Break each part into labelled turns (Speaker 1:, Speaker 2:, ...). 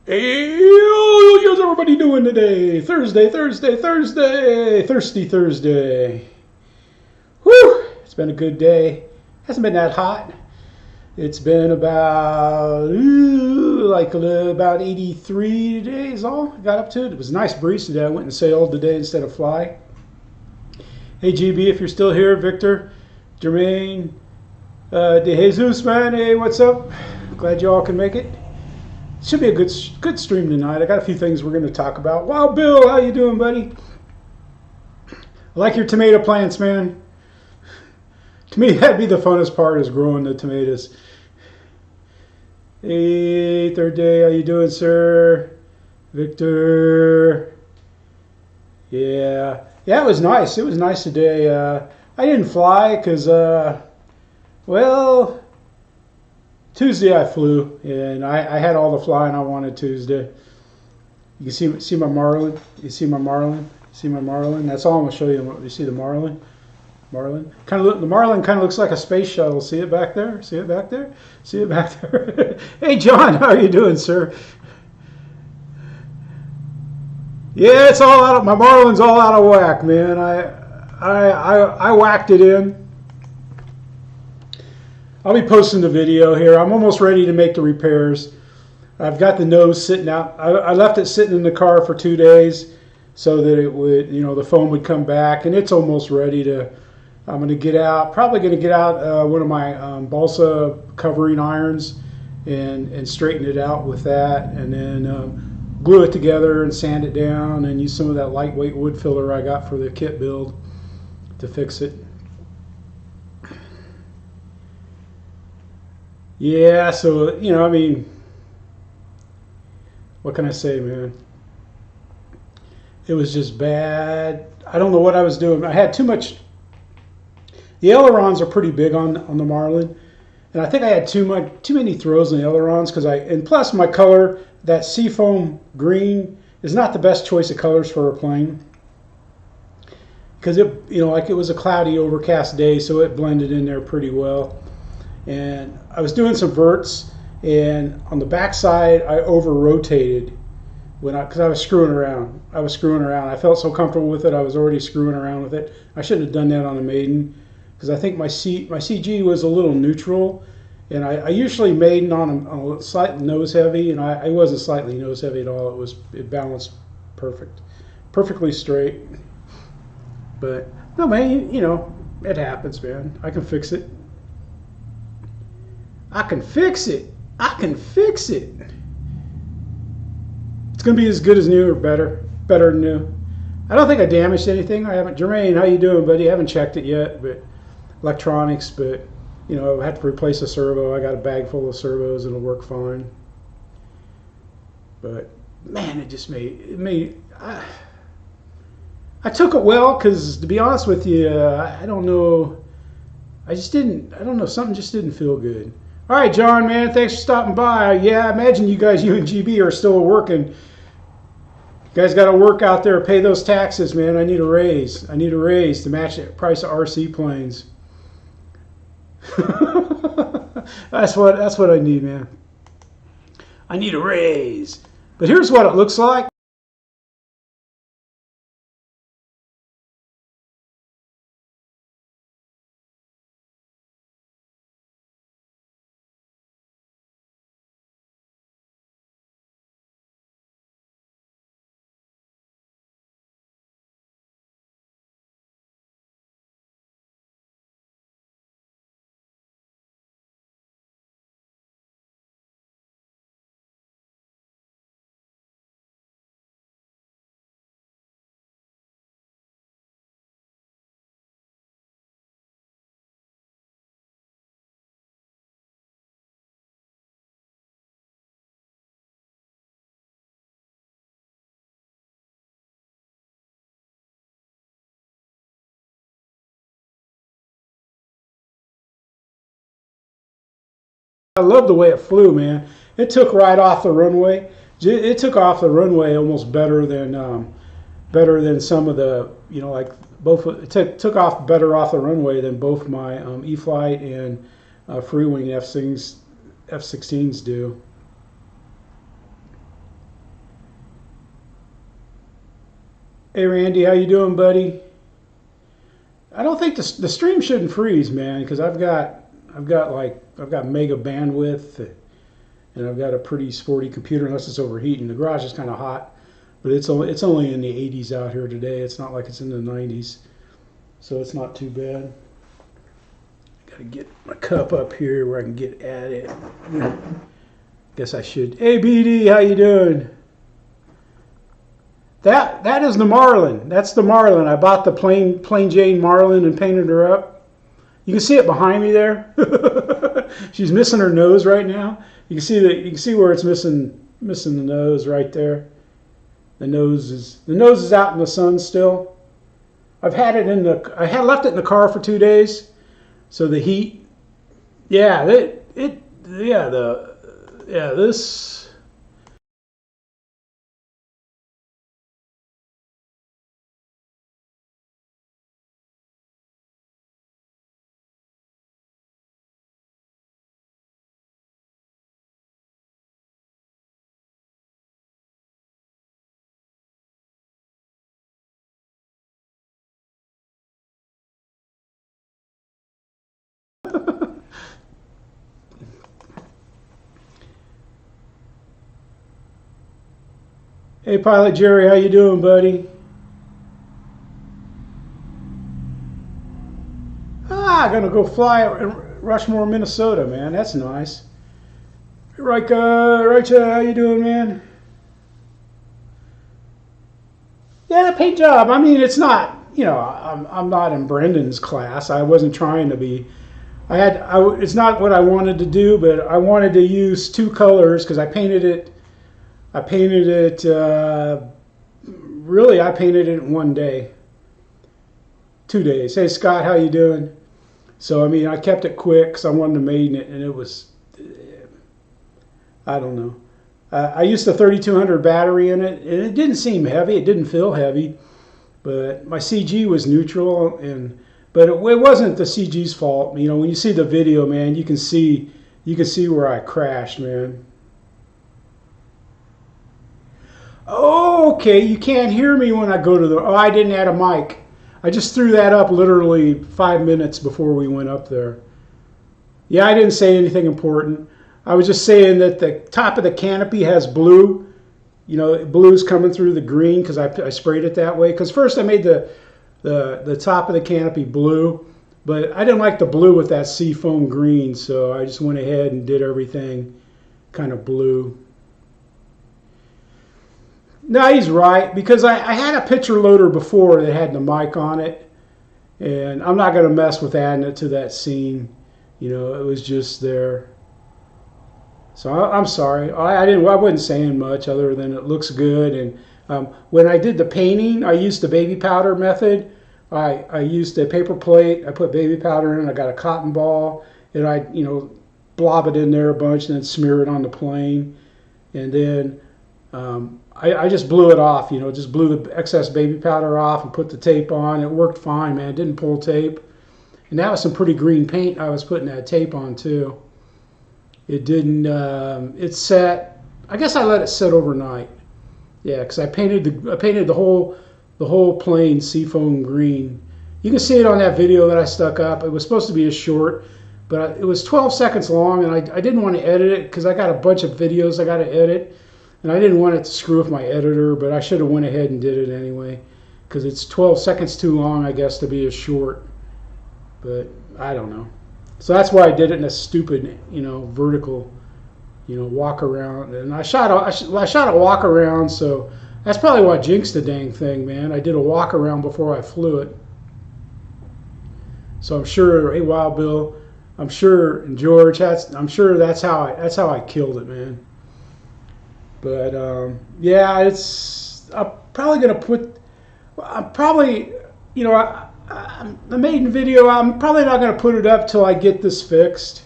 Speaker 1: Hey, how's everybody doing today? Thursday, Thirsty Thursday. Whew, it's been a good day. Hasn't been that hot. It's been about about 83 days. All I got up to it. It was a nice breeze today. I went and sailed today instead of fly. Hey GB, if you're still here, Victor, Jermaine, De Jesus, man. Hey, what's up? Glad you all can make it. Should be a good stream tonight. I got a few things we're going to talk about. Wow, Bill, how you doing, buddy? I like your tomato plants, man. To me, that'd be the funnest part, is growing the tomatoes. Hey, third day, how you doing, sir? Victor. Yeah, it was nice. It was nice today. I didn't fly because, well, Tuesday I flew, and I had all the flying I wanted Tuesday. You can see my marlin. You see my marlin. See my marlin. That's all I'm gonna show you. You see the marlin. Marlin. The marlin kind of looks like a space shuttle. See it back there? See it back there? See it back there? Hey John, how are you doing, sir? Yeah, it's all out of my marlin's all out of whack, man. I whacked it in. I'll be posting the video here. I'm almost ready to make the repairs. I've got the nose sitting out. I left it sitting in the car for 2 days so that it would, the foam would come back, and it's almost ready to. I'm going to get out. Probably going to get out one of my balsa covering irons and straighten it out with that, and then glue it together and sand it down, and use some of that lightweight wood filler I got for the kit build to fix it. Yeah, so, I mean, what can I say, man? It was just bad. I don't know what I was doing. I had too much. The ailerons are pretty big on the marlin, and I think I had too many throws in the ailerons and plus my color, that seafoam green, is not the best choice of colors for a plane, because it was a cloudy, overcast day, so it blended in there pretty well. And I was doing some verts, and on the back side I over rotated because I was screwing around. I felt so comfortable with it. I was already screwing around with it. I shouldn't have done that on a maiden, because I think my CG was a little neutral, and I usually maiden on a slight nose heavy, and I wasn't slightly nose heavy at all. It balanced perfectly straight. But no, man, it happens, man. I can fix it. I can fix it. It's going to be as good as new or better than new. I don't think I damaged anything. I haven't. Jermaine, how you doing, buddy? I haven't checked it yet, but electronics, but I had to replace a servo. I got a bag full of servos. It'll work fine. But man, I took it well, because to be honest with you, I don't know. I don't know. Something just didn't feel good. All right, John, man, thanks for stopping by. Yeah, I imagine you and GB are still working. You guys got to work out there, pay those taxes, man. I need a raise. To match the price of RC planes. That's what I need, man. I need a raise. But here's what it looks like. I love the way it flew, man. It took right off the runway. It took off the runway almost better than some of the, like both. It took off better off the runway than both my E-flite and Freewing F-16s do. Hey Randy, how you doing, buddy? I don't think the stream shouldn't freeze, man, because I've got mega bandwidth, and I've got a pretty sporty computer, unless it's overheating. The garage is kind of hot, but it's only in the 80s out here today. It's not like it's in the 90s, so it's not too bad. Got to get my cup up here where I can get at it. Guess I should. Hey BD, how you doing? That is the Marlin. That's the Marlin. I bought the plain Jane Marlin and painted her up. You can see it behind me there. She's missing her nose right now. You can see where it's missing the nose right there. The nose is out in the sun still. I had left it in the car for 2 days, so the heat. Yeah, this. Hey, Pilot Jerry, how you doing, buddy? Gonna go fly in Rushmore, Minnesota, man. That's nice. Hey, Rika, how you doing, man? Yeah, the paint job. I mean, it's not. I'm not in Brendan's class. I wasn't trying to be. It's not what I wanted to do, but I wanted to use two colors because I painted it. Really, I painted it in 1 day. 2 days. Hey, Scott, how you doing? So, I mean, I kept it quick because I wanted to maiden it, and it was, I don't know. I used the 3200 battery in it, and it didn't seem heavy. It didn't feel heavy, but my CG was neutral, but it wasn't the CG's fault. When you see the video, man, you can see where I crashed, man. Okay, you can't hear me when I go to the. Oh, I didn't add a mic. I just threw that up literally 5 minutes before we went up there. Yeah, I didn't say anything important. I was just saying that the top of the canopy has blue. Blue's coming through the green because I sprayed it that way. Because first I made the top of the canopy blue, but I didn't like the blue with that seafoam green, so I just went ahead and did everything kind of blue. No, he's right, because I had a picture loader before that had the mic on it, and I'm not going to mess with adding it to that scene. It was just there. So I'm sorry. I wasn't saying much other than it looks good. And when I did the painting, I used the baby powder method. I used a paper plate. I put baby powder in. I got a cotton ball, and I blob it in there a bunch, and then smear it on the plane, and then. I just blew it off, just blew the excess baby powder off and put the tape on. It worked fine, man. It didn't pull tape. And that was some pretty green paint I was putting that tape on, too. It didn't, it set, I guess I let it sit overnight. Yeah, because I painted the whole plane seafoam green. You can see it on that video that I stuck up. It was supposed to be a short, but it was 12 seconds long, and I didn't want to edit it because I got a bunch of videos I got to edit. And I didn't want it to screw with my editor, but I should have went ahead and did it anyway, because it's 12 seconds too long, I guess, to be a short. But I don't know. So that's why I did it in a stupid, vertical, walk around. And I shot a walk around, so that's probably what jinxed the dang thing, man. I did a walk around before I flew it. So I'm sure, hey, Wild Bill, I'm sure, and George, I'm sure that's how I killed it, man. But yeah, I'm probably gonna put. I'm probably, the maiden video. I'm probably not gonna put it up till I get this fixed,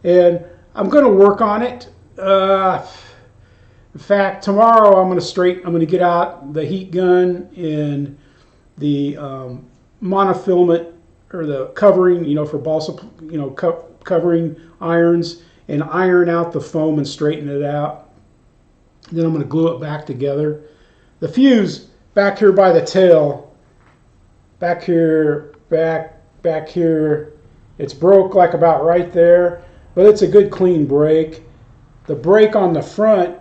Speaker 1: and I'm gonna work on it. In fact, tomorrow I'm gonna get out the heat gun and the monofilament or the covering, for balsa, covering irons, and iron out the foam and straighten it out. Then I'm going to glue it back together. The fuse back here by the tail, back here, back here. It's broke like about right there, but it's a good clean break. The break on the front,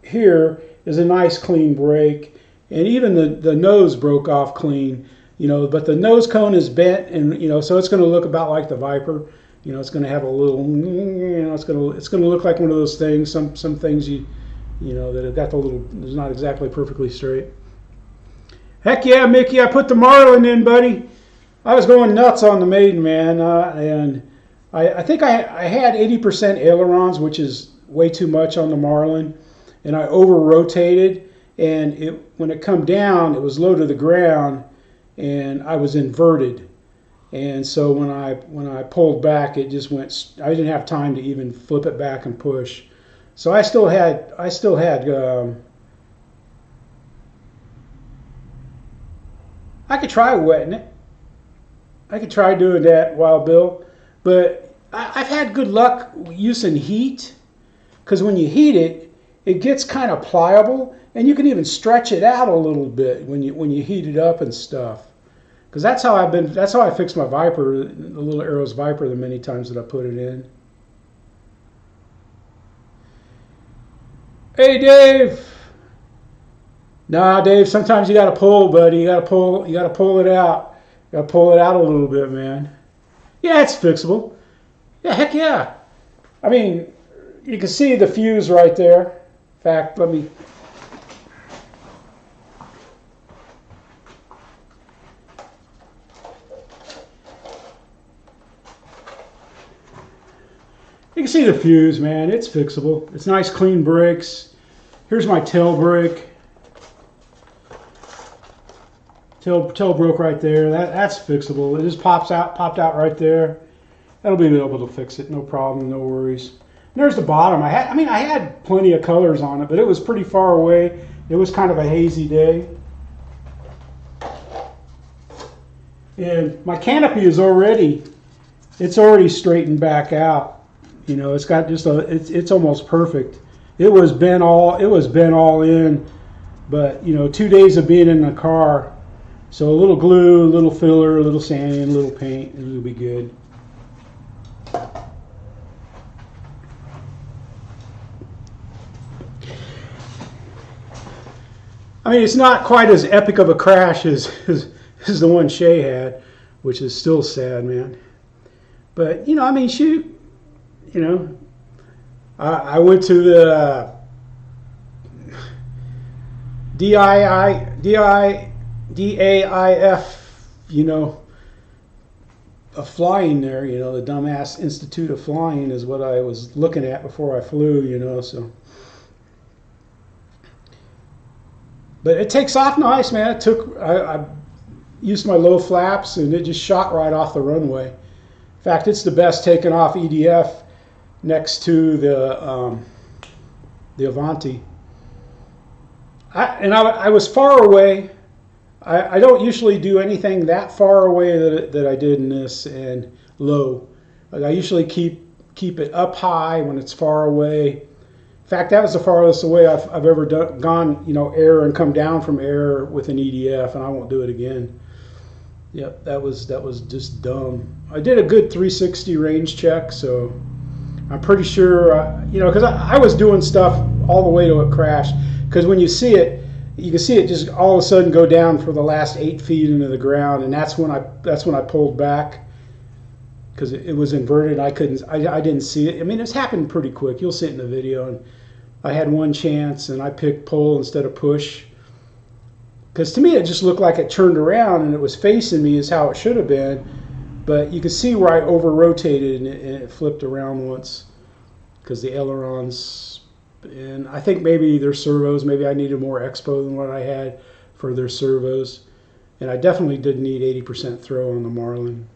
Speaker 1: here is a nice clean break, and even the nose broke off clean, you know. But the nose cone is bent, and you know, so it's going to look about like the Viper. You know, it's going to have a little, you know, it's going to look like one of those things. Some things you know that have got the little, it's not exactly perfectly straight. Heck yeah, Mickey! I put the Marlin in, buddy. I was going nuts on the maiden, man, and I think I had 80% ailerons, which is way too much on the Marlin, and I over rotated, and when it come down, it was low to the ground, and I was inverted, and so when I pulled back, it just went. I didn't have time to even flip it back and push, so I still had. I could try wetting it. I could try doing that, Wild Bill, but I've had good luck using heat, because when you heat it, it gets kind of pliable, and you can even stretch it out a little bit when you heat it up and stuff. Because that's how I fixed my Viper, the little Arrows Viper, the many times that I put it in. Hey, Dave. Nah, Dave. Sometimes you got to pull, buddy. You got to pull it out. Got to pull it out a little bit, man. Yeah, it's fixable. Yeah, heck yeah. I mean, you can see the fuse right there. In fact, let me... You can see the fuse, man. It's fixable. It's nice, clean brakes. Here's my tail brake. Tail broke right there. That's fixable. It just popped out right there. That'll be able to fix it. No problem. No worries. And there's the bottom. I had plenty of colors on it, but it was pretty far away. It was kind of a hazy day. And my canopy is already straightened back out. You know, it's got just it's almost perfect. It was bent all in, but you know, 2 days of being in the car. So a little glue, a little filler, a little sand, a little paint, and it'll be good. I mean, it's not quite as epic of a crash as the one Shay had, which is still sad, man. But, you know, I mean, shoot, you know, I went to the DAIF, you know, a flying there, you know, the dumbass Institute of Flying is what I was looking at before I flew, you know, so. But it takes off nice, man. I used my low flaps, and it just shot right off the runway. In fact, it's the best taken off EDF next to the Avanti. I was far away. I don't usually do anything that far away that I did in this, and low. Like I usually keep it up high when it's far away. In fact, that was the farthest away I've ever gone, you know, air and come down from air with an EDF, and I won't do it again. Yep, that was just dumb. I did a good 360 range check, so I'm pretty sure, you know, because I was doing stuff all the way to it crashed. Because when you see it, you can see it just all of a sudden go down for the last 8 feet into the ground, and that's when I pulled back because it was inverted. I didn't see it. I mean, it's happened pretty quick. You'll see it in the video. And I had one chance, and I picked pull instead of push. Because to me, it just looked like it turned around and it was facing me is how it should have been. But you can see where I over-rotated and it flipped around once because the ailerons. And I think maybe their servos, maybe I needed more expo than what I had for their servos. And I definitely did need 80% throw on the Marlin.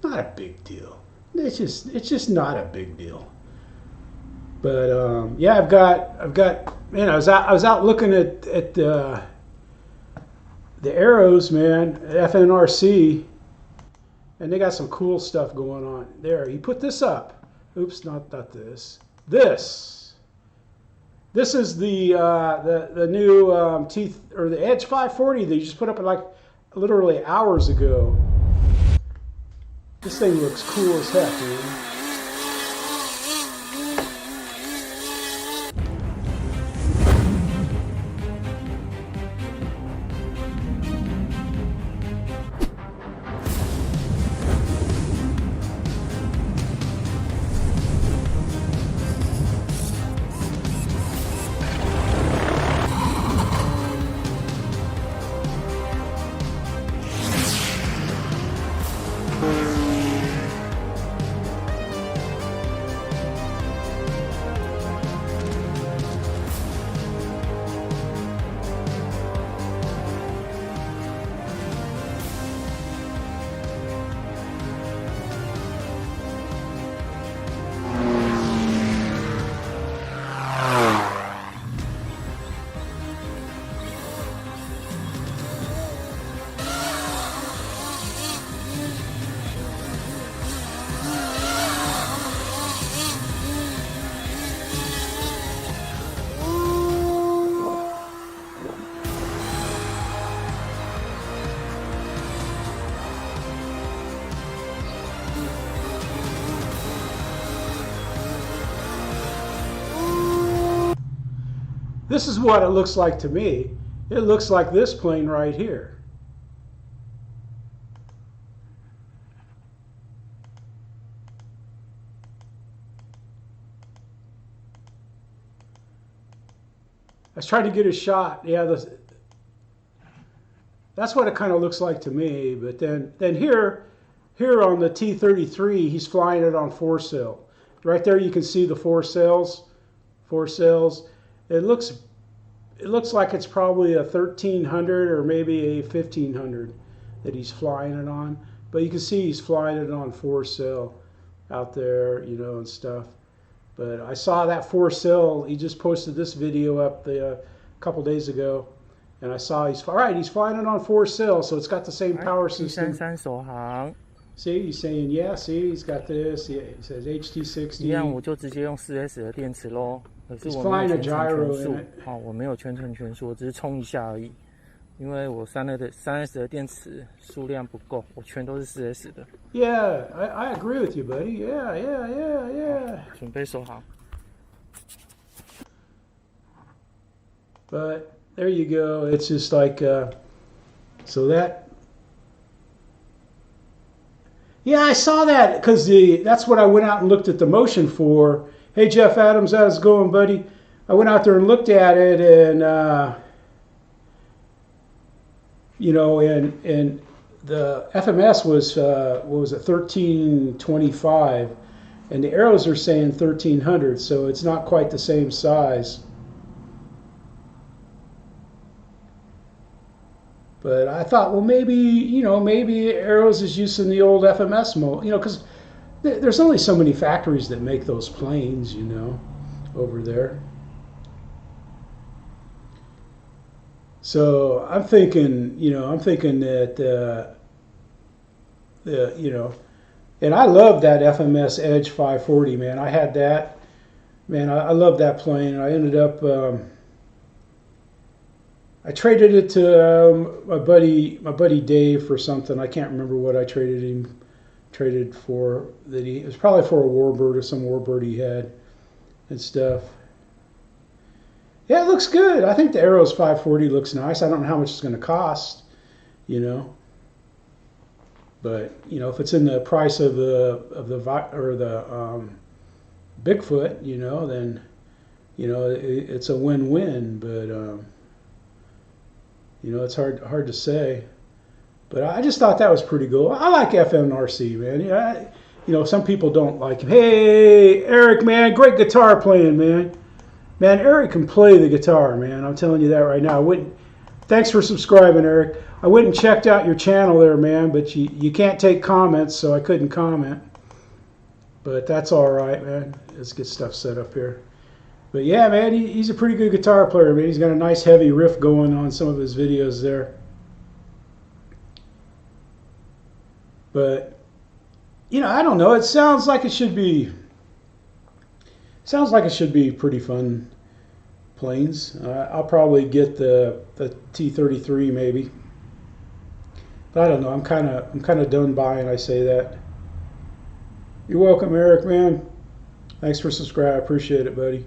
Speaker 1: Not a big deal. It's just not a big deal. But yeah, I've got man, I was out looking at the Arrows, man, FNRC, and they got some cool stuff going on. There, he put this up. Oops, not this. This. This is the new T or the Edge 540 that you just put up like literally hours ago. This thing looks cool as heck, man. This is what it looks like to me. It looks like this plane right here. I was trying to get a shot. Yeah, that's what it kind of looks like to me. But then here on the T-33, he's flying it on 4-sail. Right there, you can see the 4 sails. 4 sails. It looks like it's probably a 1300 or maybe a 1500 that he's flying it on. But you can see he's flying it on 4-sail out there, you know, and stuff. But I saw that 4-sail. He just posted this video up a couple days ago, and I saw he's flying it on 4-sail, so it's got the same power system. See, he's saying, yeah, see, he's got this. Yeah, he says HT60.
Speaker 2: 一样我就直接用 4S 的电池咯。可是
Speaker 1: He's
Speaker 2: 我没有
Speaker 1: flying a
Speaker 2: 全程
Speaker 1: gyro
Speaker 2: 全
Speaker 1: in
Speaker 2: 速
Speaker 1: it.，
Speaker 2: 我没有全程全速，我只是充一下而已。因为我3S 的电池数量不够，我全都是 4S 的。
Speaker 1: Yeah, I agree with you, buddy. Yeah.
Speaker 2: 准备收好。
Speaker 1: But there you go. It's just like, so that. Yeah, I saw that because that's what I went out and looked at the motion for. Hey, Jeff Adams, how's it going, buddy? I went out there and looked at it, and you know, and the FMS was what was it, 1325, and the arrows are saying 1300, so it's not quite the same size. But I thought, well, maybe, you know, maybe Arrows is using the old FMS mode, you know, because there's only so many factories that make those planes, you know, over there. So I'm thinking, you know, that, you know, and I love that FMS Edge 540, man. I had that, man. I love that plane. I ended up. I traded it to my buddy Dave for something. I can't remember what I traded for. It was probably for a warbird or some warbird he had and stuff. Yeah, it looks good. I think the Arrows 540 looks nice. I don't know how much it's going to cost, you know. But you know, if it's in the price of the Bigfoot, you know, then you know it's a win-win. But you know, it's hard to say, but I just thought that was pretty cool. I like FMRC, man. Yeah, you know, some people don't like him. Hey, Eric, man, great guitar playing, man. Man, Eric can play the guitar, man. I'm telling you that right now. Thanks for subscribing, Eric. I went and checked out your channel there, man, but you can't take comments, so I couldn't comment. But that's all right, man. Let's get stuff set up here. But yeah, man, he's a pretty good guitar player, man. He's got a nice heavy riff going on some of his videos there. But, you know, I don't know. It sounds like it should be pretty fun planes. I'll probably get the T-33 maybe, but I don't know. I'm kind of done buying. I say that. You're welcome, Eric, man. Thanks for subscribing. I appreciate it, buddy.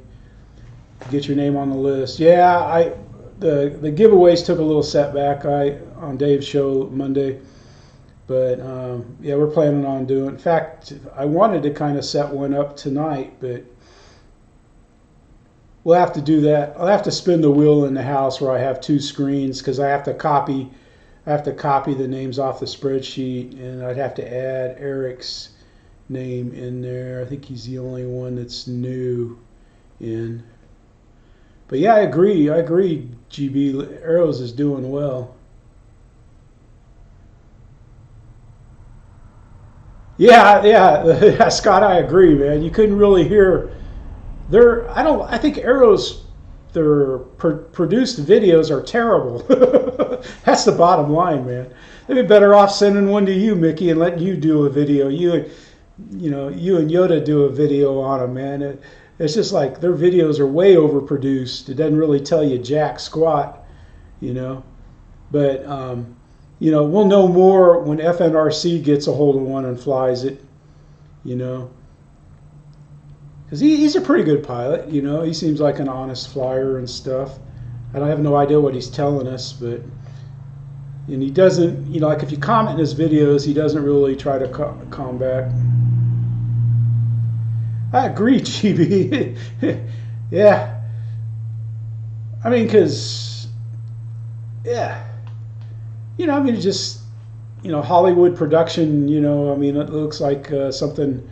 Speaker 1: Get your name on the list. Yeah, the giveaways took a little setback on Dave's show Monday, but yeah, we're planning on doing. In fact, I wanted to kind of set one up tonight, but we'll have to do that. I'll have to spin the wheel in the house where I have two screens because I have to copy the names off the spreadsheet, and I'd have to add Eric's name in there. I think he's the only one that's new in. But yeah, I agree, GB. Arrows is doing well. Yeah, Scott, I agree, man. You couldn't really hear I think Arrows, their produced videos are terrible. That's the bottom line, man. They'd be better off sending one to you, Mickey, and letting you do a video. You and Yoda do a video on them, man. It's just like their videos are way overproduced. It doesn't really tell you jack squat, But, we'll know more when FNRC gets a hold of one and flies it, Because he's a pretty good pilot, He seems like an honest flyer and stuff. I have no idea what he's telling us, and he doesn't, like if you comment in his videos, he doesn't really try to combat. I agree, GB. Yeah. I mean, because, yeah. Just, Hollywood production, it looks like something,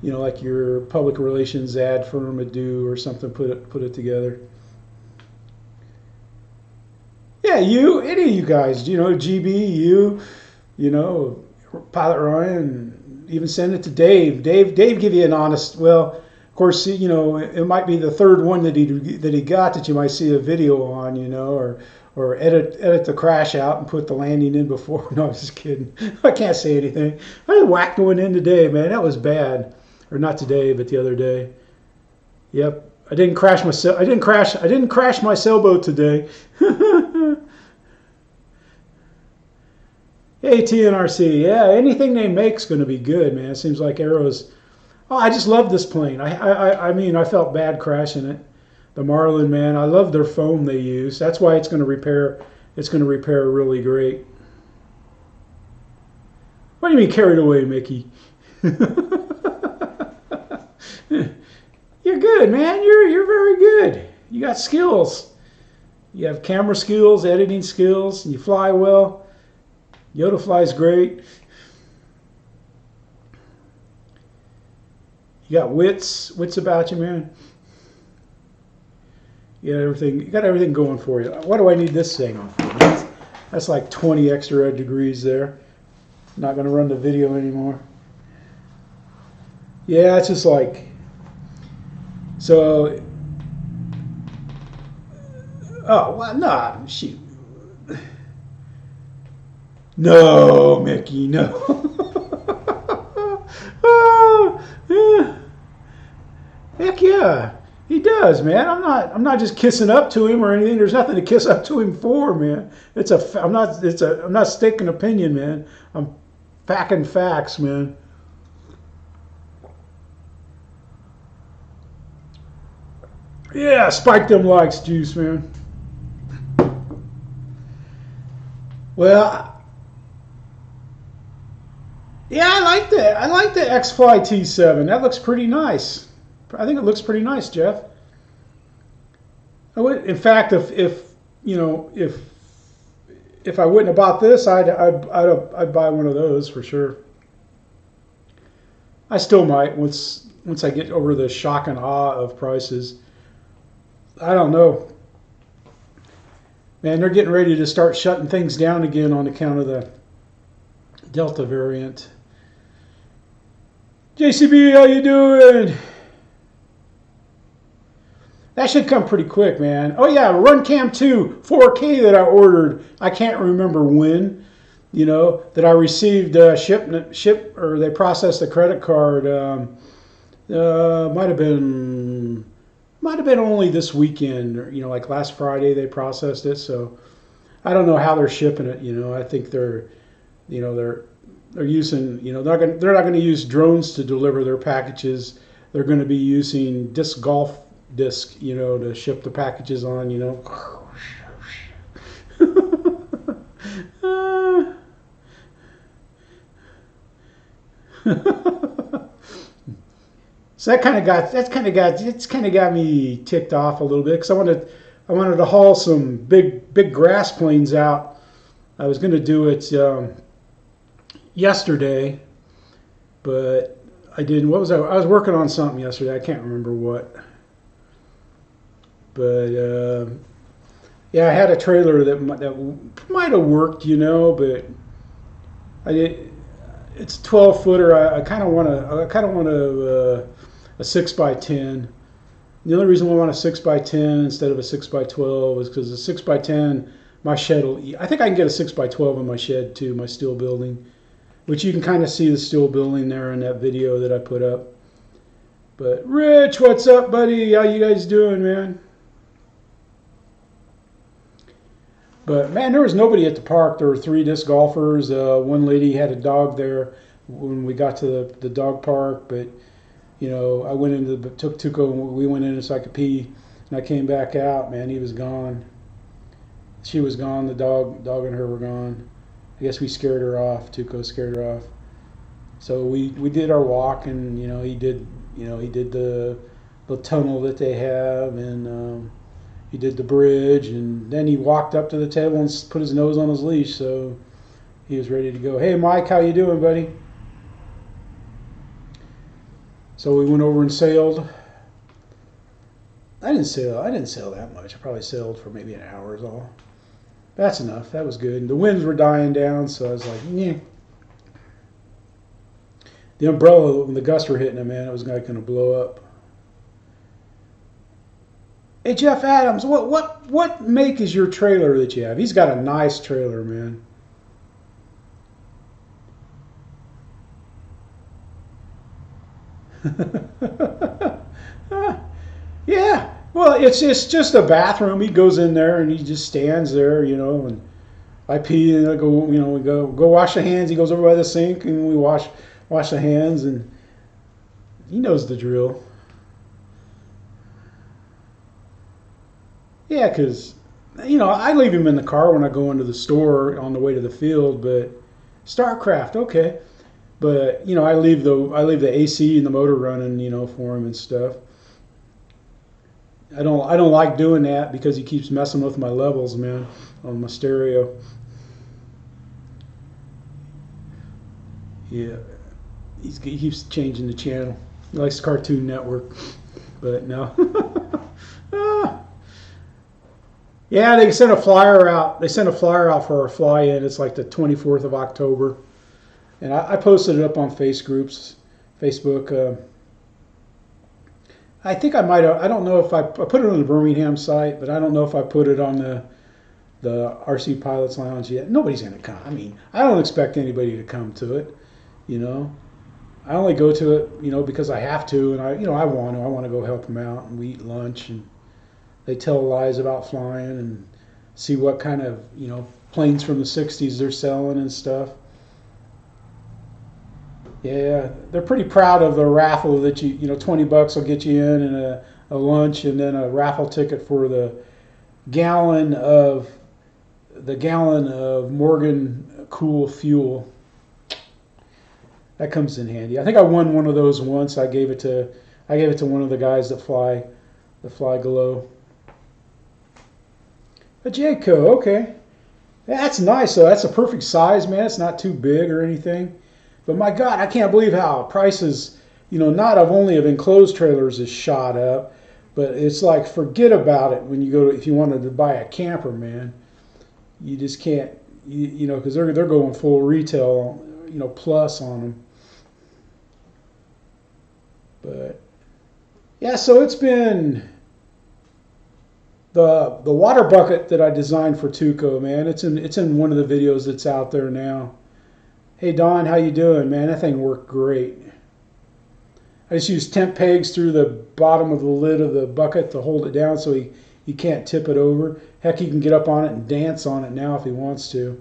Speaker 1: like your public relations ad firm would do or something, put it together. Yeah, any of you guys, GB, Pilot Ryan, even send it to Dave. Dave give you an honest. Well, of course, it might be the third one that he got that you might see a video on, or edit the crash out and put the landing in before. No, I was just kidding. I can't say anything. I whacked one in today, man. That was bad. Or not today, but the other day. Yep, I didn't crash my sailboat today. Hey, TNRC, yeah, anything they make's going to be good, man. It seems like Arrows. Oh, I just love this plane. I mean, I felt bad crashing it. The Marlin, man, I love their foam they use. That's why it's going to repair. It's going to repair really great. What do you mean carried away, Mickey? You're good, man. You're very good. You got skills. You have camera skills, editing skills, and you fly well. Yoda flies great. You got wits about you, man. You got everything going for you. What do I need this thing on for? That's like 20 extra degrees there. Not going to run the video anymore. Yeah, it's just like, so, oh, well, nah, shoot. No, Mickey, no. Oh, yeah. Heck yeah, he does, man. I'm not just kissing up to him or anything. There's nothing to kiss up to him for, man. I'm not staking opinion, man. I'm packing facts, man. Yeah, spike them likes, Juice, man. Well, yeah, I like that. I like the JeffxFly T7. That looks pretty nice. I think it looks pretty nice, Jeff. In fact, if I wouldn't have bought this, I'd buy one of those for sure. I still might once I get over the shock and awe of prices. I don't know. Man, they're getting ready to start shutting things down again on account of the Delta variant. JCB, how you doing? That should come pretty quick, man. Oh yeah, RunCam 2 4K that I ordered. I can't remember when. That I received or they processed the credit card. Might have been might have been only this weekend, or, like last Friday they processed it. So I don't know how they're shipping it. I think they're using, they're not going to use drones to deliver their packages. They're going to be using golf disc, to ship the packages on, So it's kind of got me ticked off a little bit, because I wanted to haul some big grass planes out. I was going to do it yesterday, but I didn't. What was I? I was working on something yesterday. I can't remember what. But yeah, I had a trailer that might have worked, but I did. It's a 12-footer. I kind of want a 6x10. The only reason I want a 6x10 instead of a 6x12 is because the 6x10, my shed will eat. I think I can get a 6x12 in my shed too, my steel building, which you can kind of see the steel building there in that video that I put up. But Rich, what's up, buddy? How you guys doing, man? But man, there was nobody at the park. There were 3 disc golfers. One lady had a dog there when we got to the dog park. But I went took Tuco, and we went in so I could pee, and I came back out. Man, he was gone. She was gone. The dog and her were gone. I guess we scared her off. Tuco scared her off. So we did our walk, and he did the tunnel that they have, and he did the bridge, and then he walked up to the table and put his nose on his leash, so he was ready to go. Hey, Mike, how you doing, buddy? So we went over and sailed. I didn't sail that much. I probably sailed for maybe an hour is all. That's enough. That was good. And the winds were dying down, so I was like, yeah. The umbrella, when the gusts were hitting it, man, it was like going to blow up. Hey, Jeff Adams, what make is your trailer that you have? He's got a nice trailer, man. Yeah. Well, it's just a bathroom. He goes in there and he just stands there, and I pee and I go, we go wash the hands. He goes over by the sink and we wash the hands, and he knows the drill. Yeah, because I leave him in the car when I go into the store on the way to the field. But StarCraft, okay. But I leave the AC and the motor running, for him and stuff. I don't like doing that because he keeps messing with my levels, man, on my stereo. Yeah, he keeps changing the channel. He likes Cartoon Network, but no. Yeah, they sent a flyer out. They sent a flyer out for our fly-in. It's like the 24th of October. And I posted it up on Facebook. I think I might have, I don't know if I put it on the Birmingham site, but I don't know if I put it on the RC Pilots Lounge yet. Nobody's going to come. I mean, I don't expect anybody to come to it, I only go to it, because I have to, and I want to go help them out, and we eat lunch, and they tell lies about flying and see what kind of, planes from the 60s they're selling and stuff. Yeah, they're pretty proud of the raffle that $20 will get you in, and a lunch, and then a raffle ticket for the gallon of Morgan Cool fuel. That comes in handy. I think I won one of those once. I gave it to one of the guys that fly Glow. A Jayco, okay. That's nice. So that's a perfect size, man. It's not too big or anything. But my God, I can't believe how prices, not of only of enclosed trailers is shot up, but it's like, forget about it when you go to, if you wanted to buy a camper, man. You just can't, because they're going full retail, plus on them. But yeah, so it's been the water bucket that I designed for Tuco, man. It's in one of the videos that's out there now. Hey Don, how you doing, man? That thing worked great. I just use tent pegs through the bottom of the lid of the bucket to hold it down so he can't tip it over. Heck, he can get up on it and dance on it now if he wants to.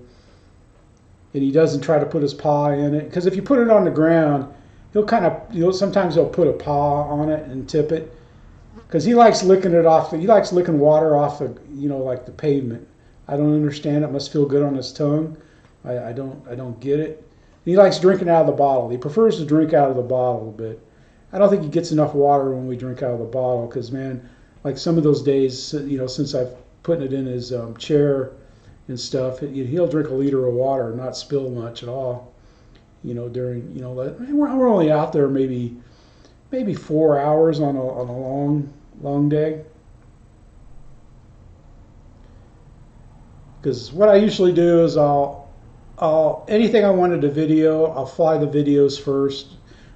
Speaker 1: And he doesn't try to put his paw in it. Because if you put it on the ground, sometimes he'll put a paw on it and tip it. Because he likes licking it off, he likes licking water off the, like the pavement. I don't understand it. Must feel good on his tongue. I don't get it. He likes drinking out of the bottle. He prefers to drink out of the bottle, but I don't think he gets enough water when we drink out of the bottle. Because, man, like some of those days, since I've put it in his chair and stuff, he'll drink a liter of water and not spill much at all. During, we're only out there maybe 4 hours on a long day. Because what I usually do is anything I wanted to video, I'll fly the videos first,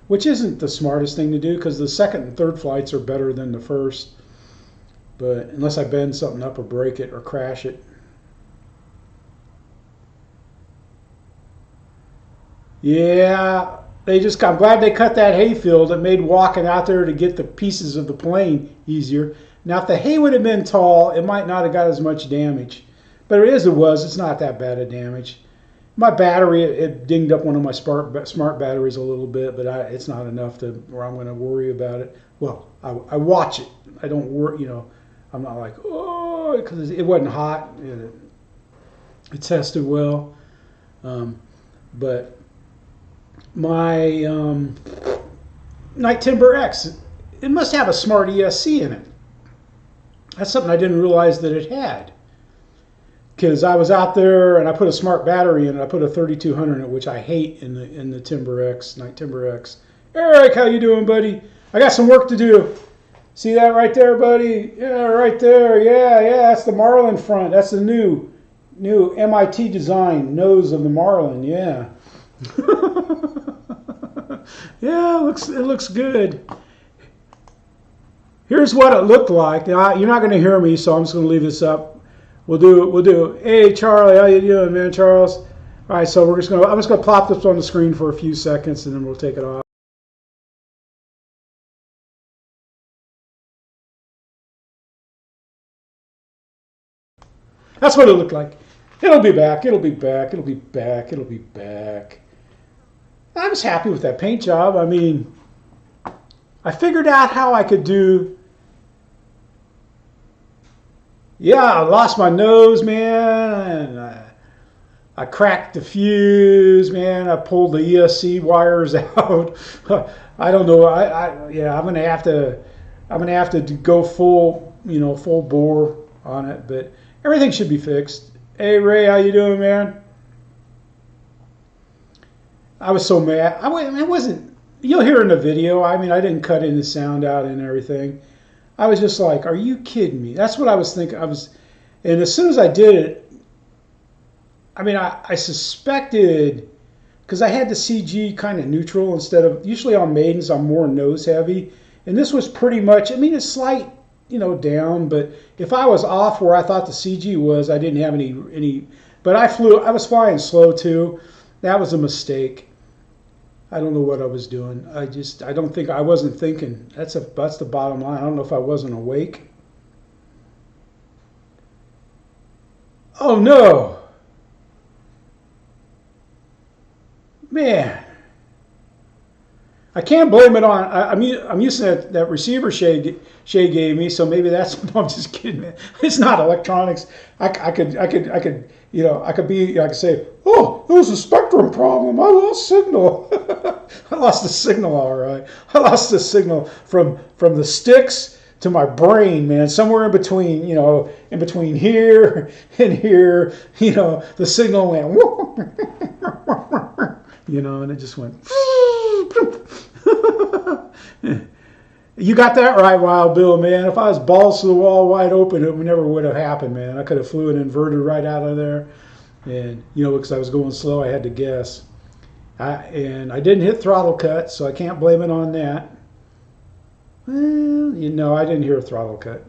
Speaker 1: which isn't the smartest thing to do because the second and third flights are better than the first. But unless I bend something up or break it or crash it. Yeah, I'm glad they cut that hayfield. It made walking out there to get the pieces of the plane easier. Now, if the hay would have been tall, it might not have got as much damage. But it's not that bad of damage. My battery, it dinged up one of my smart batteries a little bit, but it's not enough where I'm going to worry about it. Well, I watch it. I don't worry, I'm not like, oh, because it wasn't hot. It tested well. But my Night Timber X, it must have a smart ESC in it. That's something I didn't realize that it had. Because I was out there and I put a smart battery in it. I put a 3200 in it, which I hate in the Timber X, Night Timber X. Eric, how you doing, buddy? I got some work to do. See that right there, buddy? Yeah, right there. Yeah, that's the Marlin front. That's the new MIT design nose of the Marlin. Yeah. Yeah, it looks good. Here's what it looked like. Now, you're not going to hear me, so I'm just going to leave this up. We'll do. Hey, Charlie, how you doing, man, Charles? All right, so I'm just gonna plop this on the screen for a few seconds, and then we'll take it off. That's what it looked like. It'll be back. It'll be back. It'll be back. It'll be back. I was happy with that paint job. I mean, I figured out how I could do. Yeah, I lost my nose, man, and I cracked the fuse, man. I pulled the ESC wires out. I don't know. I'm gonna have to go full bore on it, but everything should be fixed. Hey, Ray, how you doing, man? I was so mad. I wasn't. You'll hear in the video. I mean, I didn't cut any sound out and everything. I was just like, are you kidding me? That's what I was thinking. And as soon as I did it, I mean, I suspected, because I had the CG kind of neutral instead of, usually on maidens, I'm more nose heavy. And this was pretty much, I mean, it's slight, down, but if I was off where I thought the CG was, I didn't have any, but I was flying slow too. That was a mistake. I don't know what I was doing. I wasn't thinking. That's the bottom line. I don't know if I wasn't awake. Oh no. Man. I can't blame it on, I'm using that receiver Shay gave me, so maybe that's, no, I'm just kidding, man. It's not electronics. I could say, oh, it was a spectrum problem. I lost signal. I lost the signal, all right. I lost the signal from the sticks to my brain, man. Somewhere in between, in between here and here, the signal went, and it just went. You got that right, Wild Bill, man. If I was balls to the wall wide open, it never would have happened, man. I could have flew an inverted right out of there. And, because I was going slow, I had to guess. And I didn't hit throttle cut, so I can't blame it on that. Well, I didn't hear a throttle cut.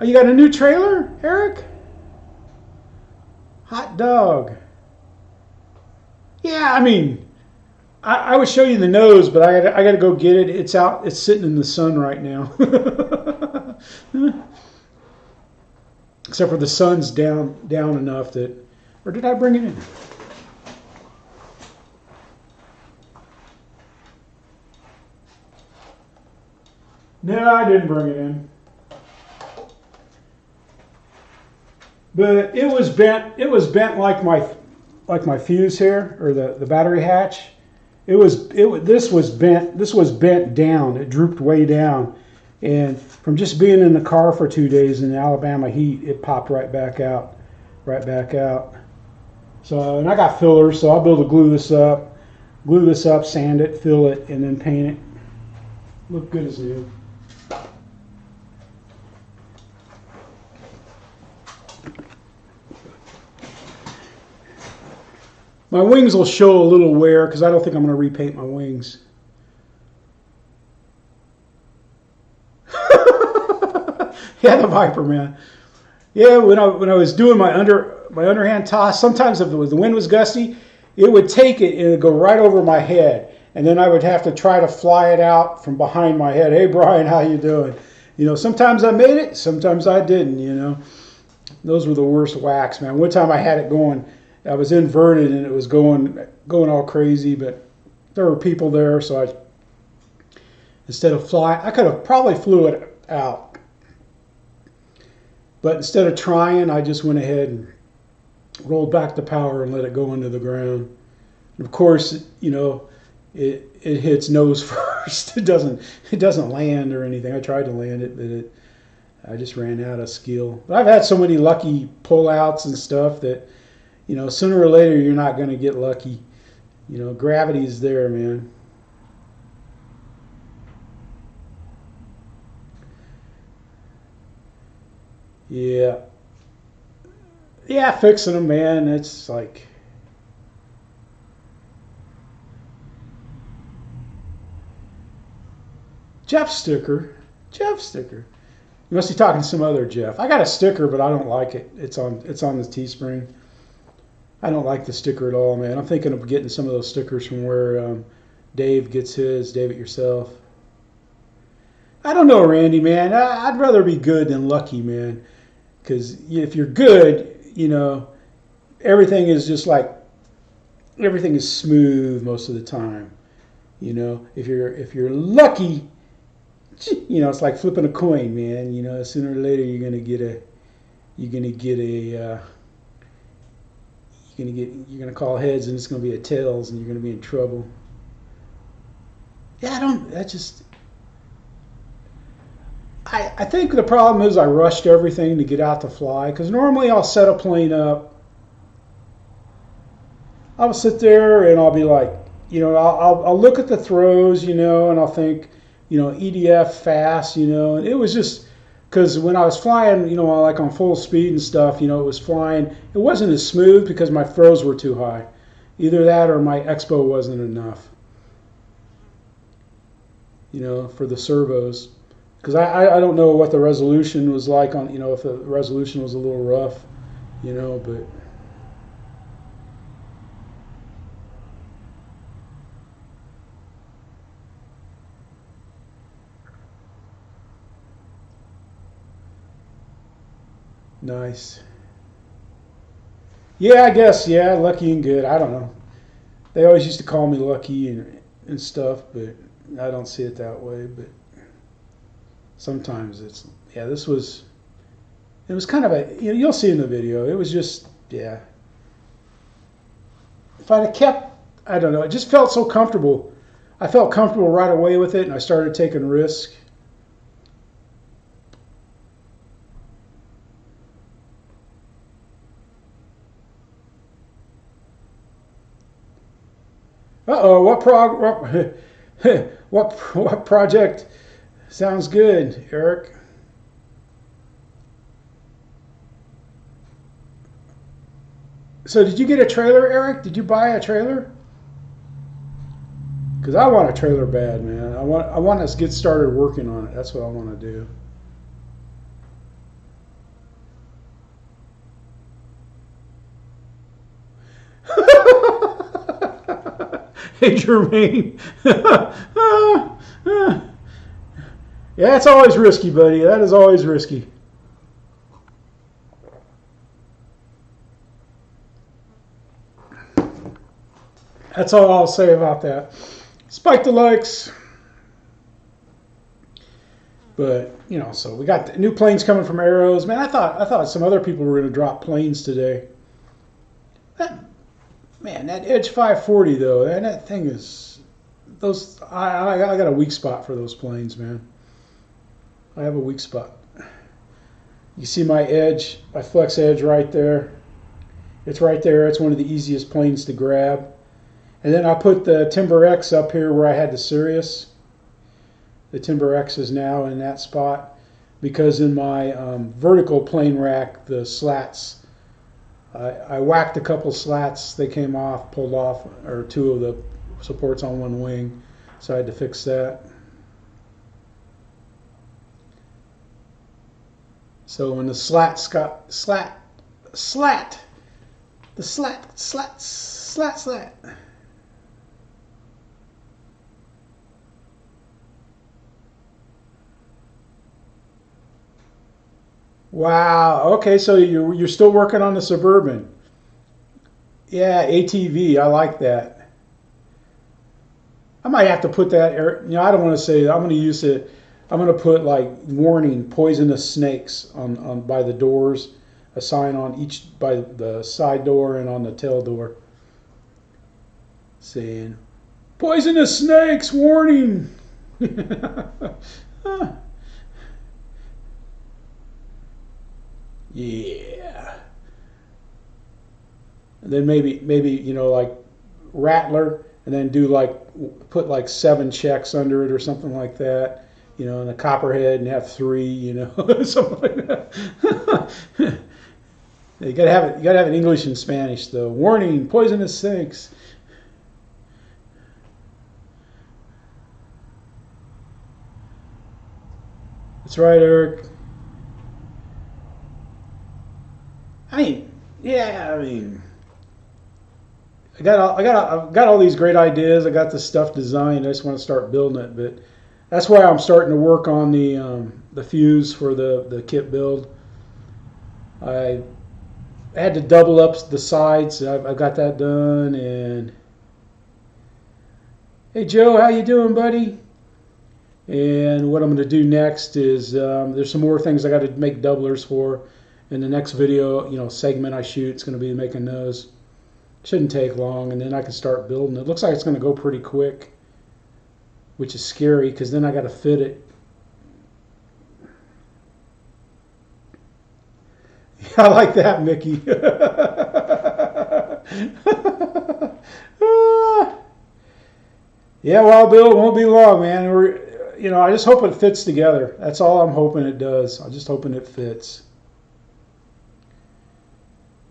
Speaker 1: Oh, you got a new trailer, Eric? Hot dog. Yeah, I mean, I would show you the nose, but I got to go get it. It's out. It's sitting in the sun right now. Except for the sun's down enough that, or did I bring it in? No, I didn't bring it in. But it was bent. It was bent like my fuse here, or the battery hatch. This was bent. This was bent down. It drooped way down, and from just being in the car for 2 days in the Alabama heat, it popped right back out, right back out. So, and I got fillers, so I'll be able to glue this up, sand it, fill it, and then paint it. Look good as new. My wings will show a little wear because I don't think I'm going to repaint my wings. Yeah, the Viper, man. Yeah, when I was doing my underhand toss, sometimes if the wind was gusty, it would take it and it would go right over my head, and then I would have to try to fly it out from behind my head. Hey, Brian, how you doing? You know, sometimes I made it, sometimes I didn't. You know, those were the worst whacks, man. One time I had it going. I was inverted and it was going all crazy, but there were people there, so I, instead of flying, I could have probably flew it out. But instead of trying, I just went ahead and rolled back the power and let it go into the ground. And of course, you know, it hits nose first. It doesn't land or anything. I tried to land it, but I just ran out of skill. But I've had so many lucky pullouts and stuff that, you know, sooner or later you're not going to get lucky. You know, gravity's there, man. Yeah. Yeah, fixing them, man. It's like, Jeff sticker. Jeff sticker. You must be talking to some other Jeff. I got a sticker, but I don't like it. It's on the Teespring. I don't like the sticker at all, man. I'm thinking of getting some of those stickers from where Dave gets his. Dave it yourself. I don't know, Randy, man. I'd rather be good than lucky, man. Because if you're good, you know, everything is just like, everything is smooth most of the time. You know, if you're lucky, you know, it's like flipping a coin, man. You know, sooner or later you're gonna get a you're gonna call heads and it's gonna be a tails and you're gonna be in trouble. Yeah, I think the problem is I rushed everything to get out to fly, because normally I'll set a plane up, I'll sit there and I'll be like, you know, I'll look at the throws, you know, and I'll think, you know, EDF fast, you know, and it was just, because when I was flying, you know, like on full speed and stuff, you know, it was flying. It wasn't as smooth because my throws were too high. Either that or my expo wasn't enough, you know, for the servos. Because I don't know what the resolution was like on, you know, if the resolution was a little rough, you know, but. Nice. Yeah, I guess, yeah, lucky and good. I don't know. They always used to call me lucky and stuff, but I don't see it that way. But sometimes it's, yeah, it was kind of a, you know, you'll see in the video, it was just, yeah. If I'd have kept, I don't know, it just felt so comfortable. I felt comfortable right away with it, and I started taking risks. Uh-oh, what project sounds good, Eric? So did you get a trailer, Eric? Did you buy a trailer? Because I want a trailer bad, man. I want us to get started working on it. That's what I want to do. Hey, Jermaine. Yeah, it's always risky, buddy. That is always risky. That's all I'll say about that. Spike the likes. But, you know, so we got the new planes coming from Arrows. Man, I thought some other people were going to drop planes today. Man, that Edge 540 though, that thing is those. I got a weak spot for those planes, man. I have a weak spot. You see my Edge, my Flex Edge right there. It's right there. It's one of the easiest planes to grab. And then I put the Timber X up here where I had the Sirius. The Timber X is now in that spot because in my vertical plane rack, the slats, I whacked a couple slats. They came off, pulled off, or two of the supports on one wing. So I had to fix that. So when the slat. Wow. Okay, so you're still working on the Suburban. Yeah, ATV. I like that. I might have to put that. You know, I don't want to say. I'm going to use it. I'm going to put like warning: poisonous snakes on by the doors. A sign on each by the side door and on the tail door, saying poisonous snakes warning. Yeah. And then maybe you know like Rattler, and then do like put like 7 checks under it or something like that. You know, and a Copperhead and have 3. You know, something like that. You gotta have it. You gotta have it in English and Spanish though. Warning: poisonous snakes. That's right, Eric. I mean, I've got all these great ideas. I got the stuff designed. I just want to start building it, but that's why I'm starting to work on the fuse for the kit build. I had to double up the sides. I've got that done. And hey, Joe, how you doing, buddy? And what I'm going to do next is there's some more things I got to make doublers for. In the next video, you know, segment I shoot, it's going to be making those. Shouldn't take long, and then I can start building. It looks like it's going to go pretty quick, which is scary because then I got to fit it. I like that, Mickey. Yeah, well, Bill, it won't be long, man. You know, I just hope it fits together. That's all I'm hoping it does. I'm just hoping it fits.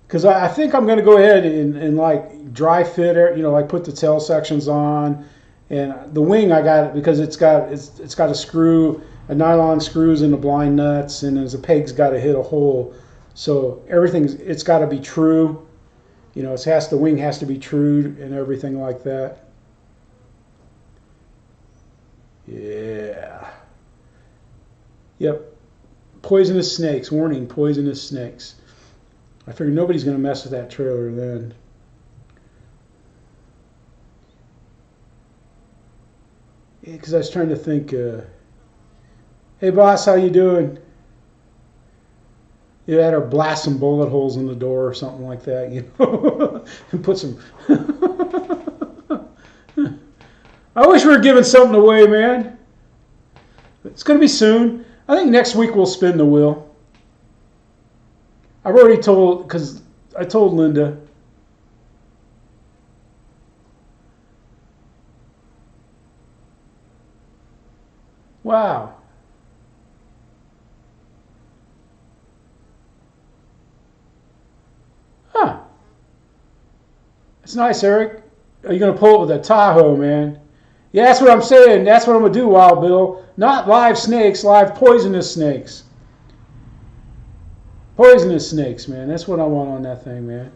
Speaker 1: Because I think I'm going to go ahead and like dry fit it, you know, like put the tail sections on, and the wing I got it because it's got a screw, a nylon screws in the blind nuts, and there's a peg's got to hit a hole, so it's got to be true, you know, the wing has to be true and everything like that. Yeah. Yep. Poisonous snakes. Warning: poisonous snakes. I figured nobody's going to mess with that trailer then. Yeah, because I was trying to think, hey boss, how you doing? You had her blast some bullet holes in the door or something like that, you know, and put some... I wish we were giving something away, man. It's going to be soon. I think next week we'll spin the wheel. I've already told, because I told Linda. Wow. Huh. That's nice, Eric. Are you going to pull it with a Tahoe, man? Yeah, that's what I'm saying. That's what I'm going to do, Wild Bill. Not live snakes, live poisonous snakes. Poisonous snakes, man. That's what I want on that thing, man.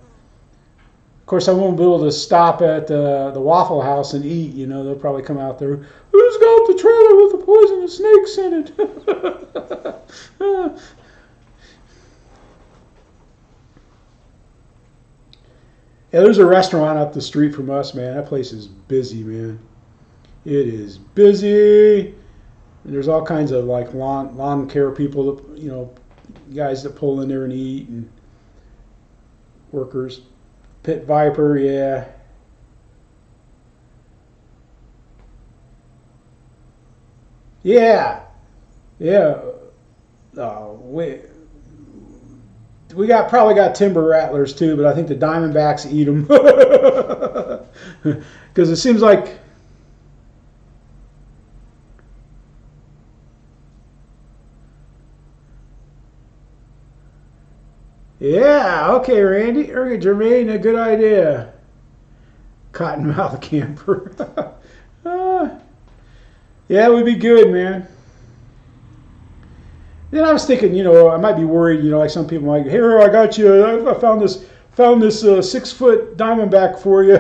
Speaker 1: course, I won't be able to stop at the Waffle House and eat. You know, they'll probably come out there. Who's got the trailer with the poisonous snakes in it? Yeah, there's a restaurant up the street from us, man. That place is busy, man. It is busy. And there's all kinds of like lawn care people, that, you know, guys that pull in there and eat, and workers. Pit Viper, yeah. Yeah, yeah. We probably got timber rattlers too, but I think the Diamondbacks eat them because it seems like. Yeah, okay, Randy, or Jermaine, a good idea. Cottonmouth camper. Yeah, it would be good, man. Then I was thinking, you know, I might be worried, you know, like some people might, here, I got you. I found this 6-foot diamondback for you.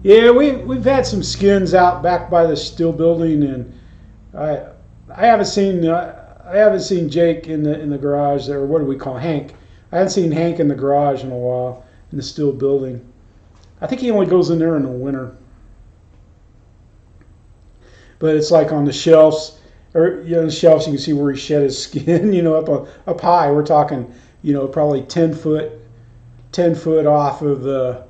Speaker 1: Yeah, we've had some skins out back by the steel building, and I I haven't seen Jake in the garage there. What do we call Hank? I haven't seen Hank in the garage in a while in the steel building. I think he only goes in there in the winter. But it's like on the shelves, or you know, the shelves you can see where he shed his skin. You know, up high. We're talking, you know, probably 10 foot off of the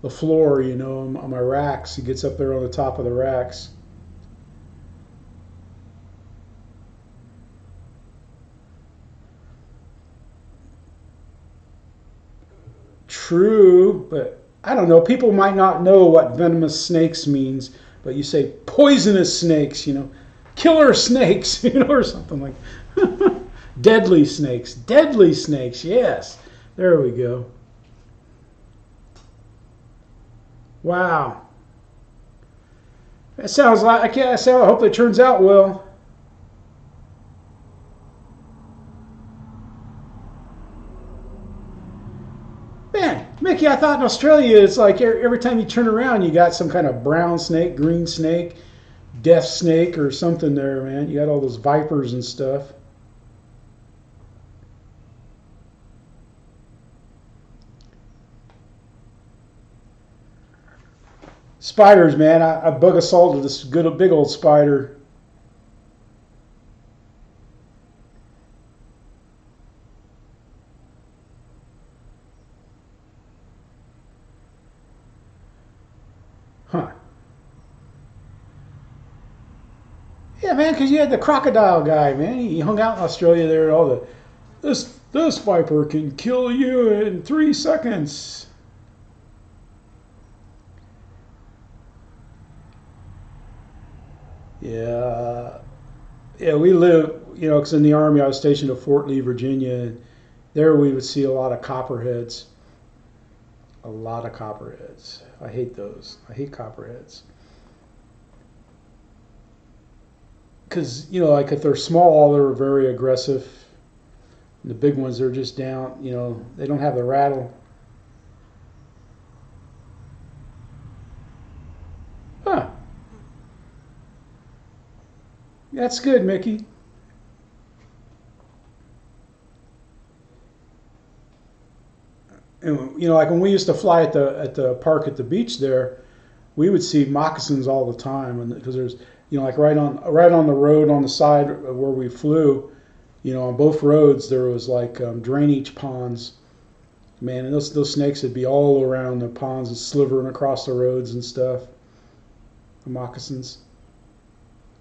Speaker 1: floor. You know, on my racks. He gets up there on the top of the racks. True, but I don't know. People might not know what venomous snakes means, but you say poisonous snakes, you know, killer snakes, you know, or something like deadly snakes. Deadly snakes, yes. There we go. Wow. That sounds like, I can't say, I hope that turns out well. Man, Mickey, I thought in Australia it's like every time you turn around you got some kind of brown snake, green snake, death snake or something there, man. You got all those vipers and stuff. Spiders, man. I bug assaulted this good big old spider. Huh. Yeah, man, because you had the crocodile guy, man. He hung out in Australia there. All this viper can kill you in 3 seconds. Yeah, yeah. We live, you know, because in the army I was stationed at Fort Lee, Virginia, and there we would see a lot of copperheads. A lot of copperheads. I hate those. I hate copperheads. Because, you know, like if they're small, they're very aggressive. And the big ones, they're just down, you know, they don't have the rattle. Huh. That's good, Mickey. And, you know, like when we used to fly at the park at the beach there, we would see moccasins all the time, and because there's, you know, like right on the road on the side of where we flew, you know, on both roads there was like drainage ponds, man, and those snakes would be all around the ponds and slithering across the roads and stuff. The moccasins.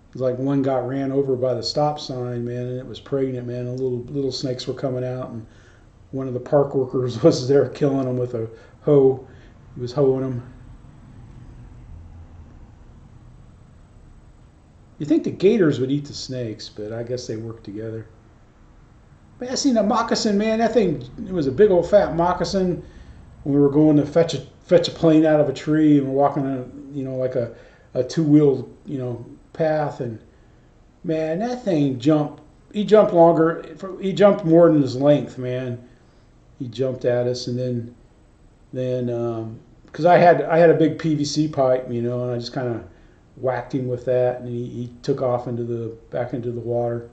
Speaker 1: It was like one got ran over by the stop sign, man, and it was pregnant, man. And little snakes were coming out, and one of the park workers was there killing them with a hoe. He was hoeing them. You think the gators would eat the snakes, but I guess they work together. But I seen a moccasin, man. That thing, it was a big old fat moccasin. When we were going to fetch a plane out of a tree, and we're walking on, you know, like a two-wheeled, you know, path, and man, that thing jumped. he jumped longer. He jumped more than his length, man. He jumped at us, and then because I had a big PVC pipe, you know, and I just kind of whacked him with that, and he took off back into the water.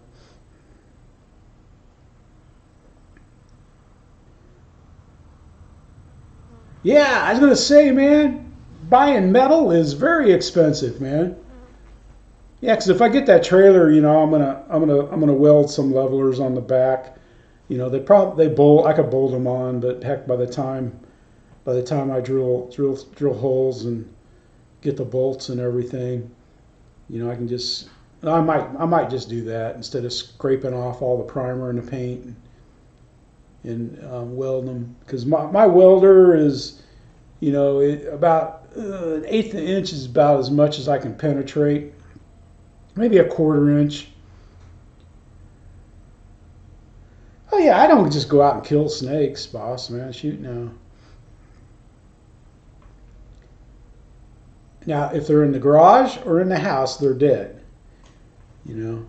Speaker 1: Yeah, I was gonna say, man, buying metal is very expensive, man. Yeah, because if I get that trailer, you know, I'm gonna weld some levelers on the back. You know, they bolt. I could bolt them on, but heck, by the time I drill holes and get the bolts and everything, you know, I might just do that instead of scraping off all the primer and the paint and weld them, because my welder is, you know, about an eighth of an inch is about as much as I can penetrate, maybe a quarter inch. Oh yeah, I don't just go out and kill snakes, boss, man. Shoot, no. Now, if they're in the garage or in the house, they're dead, you know,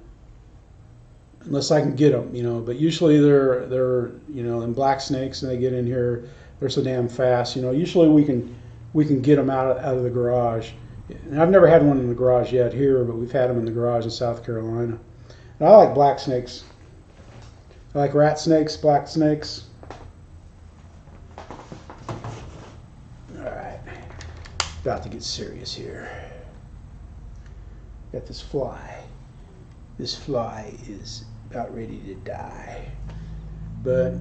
Speaker 1: unless I can get them, you know. But usually they're you know, them black snakes, and they get in here, they're so damn fast, you know. Usually we can get them out of the garage. And I've never had one in the garage yet here, but we've had them in the garage in South Carolina. And I like black snakes. I like rat snakes, black snakes. All right, about to get serious here. Got this fly. This fly is about ready to die. But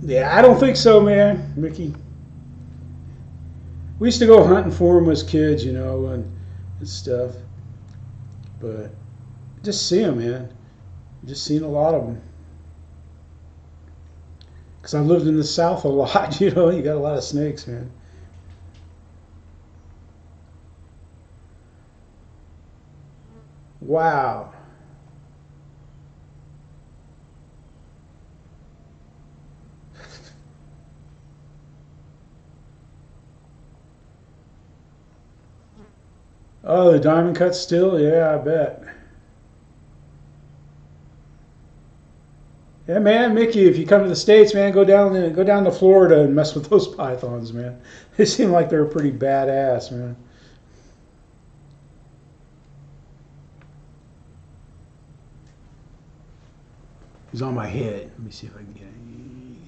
Speaker 1: yeah, I don't think so, man, Mickey. We used to go hunting for them as kids, you know, and stuff. But just see them, man. Just seen a lot of them. Because I've lived in the South a lot, you know. You got a lot of snakes, man. Wow. Oh, the diamond cut still? Yeah, I bet. Yeah, man, Mickey, if you come to the States, man, go down to Florida and mess with those pythons, man. They seem like they're pretty badass, man. He's on my head. Let me see if I can get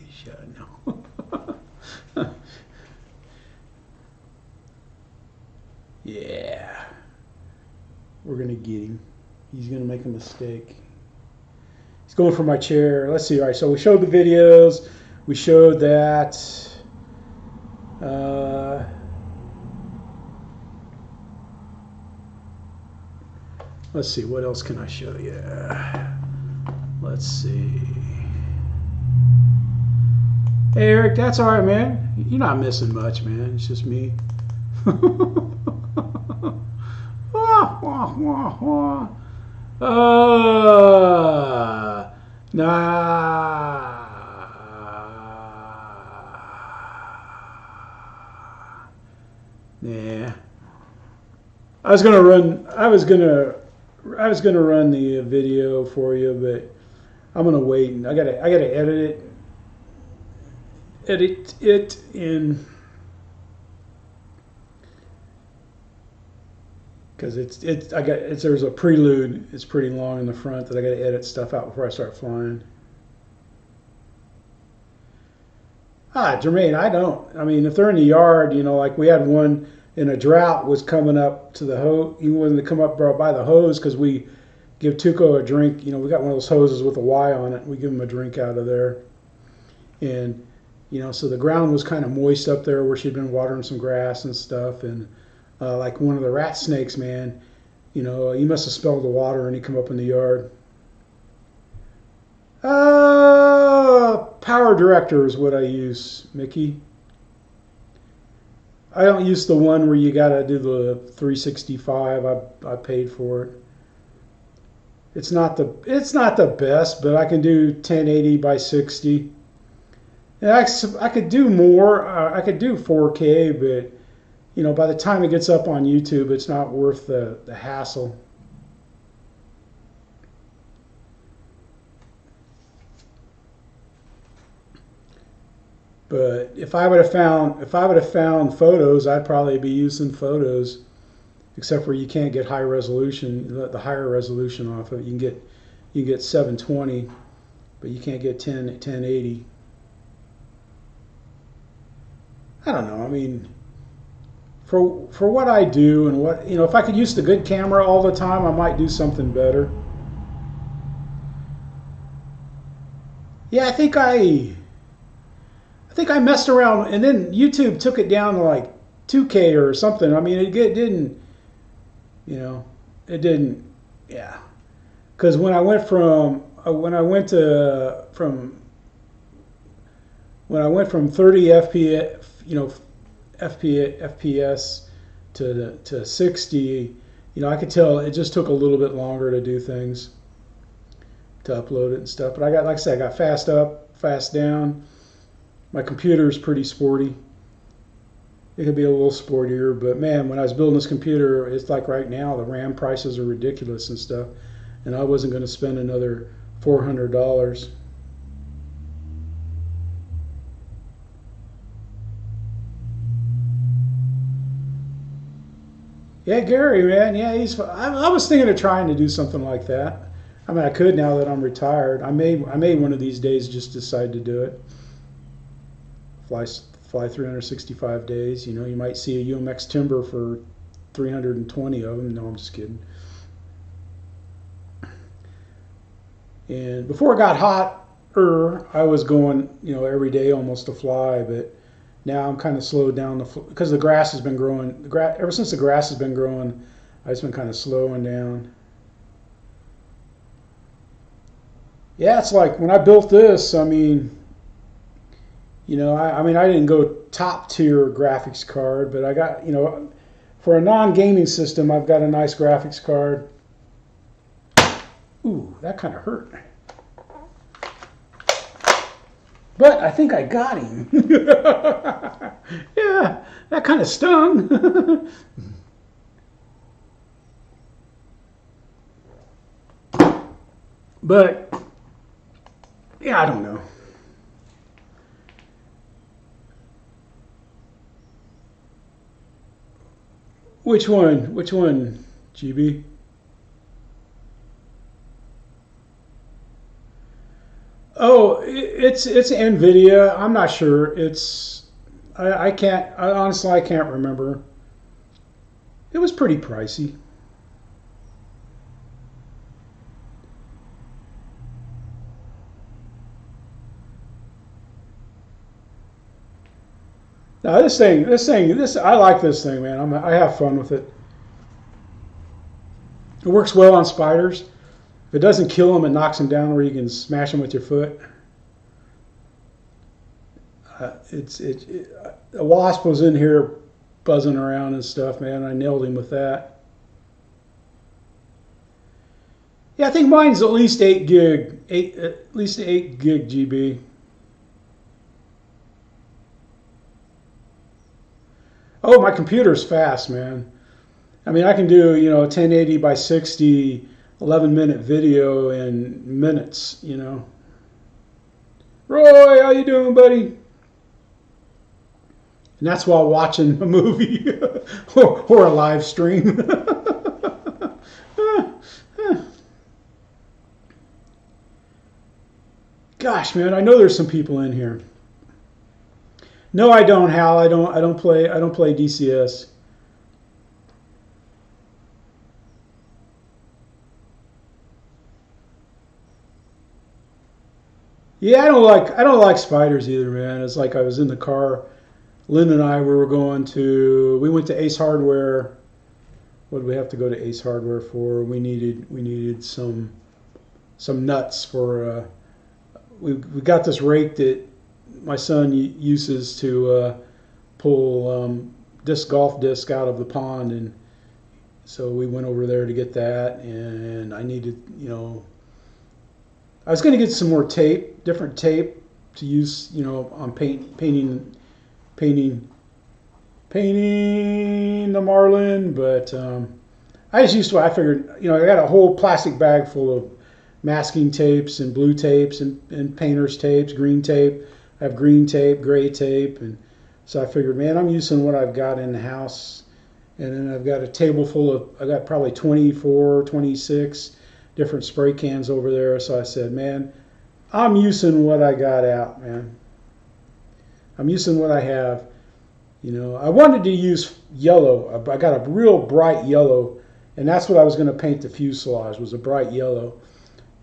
Speaker 1: a shot. No. Yeah. We're going to get him. He's going to make a mistake. He's going for my chair. Let's see. All right, so we showed the videos. We showed that. Let's see. What else can I show you? Let's see. Hey, Eric, that's all right, man. You're not missing much, man. It's just me. Nah. Yeah. I was gonna run the video for you, but I'm gonna wait, and I gotta edit it in, because there's a prelude. It's pretty long in the front that I gotta edit stuff out before I start flying. Jermaine, I mean, if they're in the yard, you know, like we had one in a drought was coming up to the hose. He wanted to come up by the hose because we give Tuco a drink. You know, we got one of those hoses with a Y on it. We give him a drink out of there. And, you know, so the ground was kind of moist up there where she'd been watering some grass and stuff. And like one of the rat snakes, man, you know, he must have smelled the water and he come up in the yard. Power Director is what I use, Mickey. I don't use the one where you gotta do the 365. I paid for it. It's not the best, but I can do 1080 by 60. And I could do more. I could do 4K, but you know, by the time it gets up on YouTube, it's not worth the hassle. But if I would have found photos, I'd probably be using photos. Except for you can't get high resolution, the higher resolution off of it. You can get 720, but you can't get 1080. I don't know. I mean, for what I do and what, you know, if I could use the good camera all the time, I might do something better. Yeah, I think I messed around, and then YouTube took it down to like 2K or something. I mean, it didn't, you know, it didn't, yeah. Because when I went from 30 FPS, you know, FPS to 60, you know, I could tell it just took a little bit longer to do things, to upload it and stuff. But I got, like I said, I got fast up, fast down. My computer is pretty sporty. It could be a little sportier, but man, when I was building this computer, it's like right now the RAM prices are ridiculous and stuff, and I wasn't going to spend another $400. Yeah, Gary, man, yeah, I was thinking of trying to do something like that. I mean, I could now that I'm retired. I may one of these days just decide to do it. Fly 365 days. You know, you might see a UMX Timber for 320 of them. No, I'm just kidding. And before it got hotter, I was going, you know, every day almost to fly. But now I'm kind of slowed down because the grass has been growing. Ever since the grass has been growing, I've just been kind of slowing down. Yeah, it's like when I built this. I mean, you know, I mean, I didn't go top tier graphics card, but I got, you know, for a non-gaming system, I've got a nice graphics card. Ooh, that kind of hurt. But I think I got him. Yeah, that kind of stung. But, yeah, I don't know. Which one? Which one, GB? Oh, it's NVIDIA. I'm not sure. I can't. Honestly, I can't remember. It was pretty pricey. Now this I like this thing, man. I have fun with it. It works well on spiders. If it doesn't kill them, it knocks them down where you can smash them with your foot. A wasp was in here buzzing around and stuff, man. I nailed him with that. Yeah, I think mine's at least 8 gig, at least 8 gig GB. Oh, my computer's fast, man. I mean, I can do, you know, 1080 by 60, 11-minute video in minutes, you know. Roy, how you doing, buddy? And that's while watching a movie or a live stream. Gosh, man, I know there's some people in here. No, I don't, Hal. I don't play DCS. Yeah, I don't like spiders either, man. It's like I was in the car. Lynn and I we went to Ace Hardware. What did we have to go to Ace Hardware for? We needed some nuts for we got this rake that my son uses to pull golf disc out of the pond, and so we went over there to get that. And I needed, you know, I was going to get some more tape, different tape to use, you know, on painting the Marlin, but I just used to. I figured, you know, I got a whole plastic bag full of masking tapes and blue tapes and painter's tapes, green tape. I have green tape, gray tape, and so I figured, man, I'm using what I've got in the house. And then I've got a table full of, I got probably 24, 26 different spray cans over there. So I said, man, I'm using what I got out, man. I'm using what I have. You know, I wanted to use yellow. I got a real bright yellow, and that's what I was going to paint the fuselage, was a bright yellow.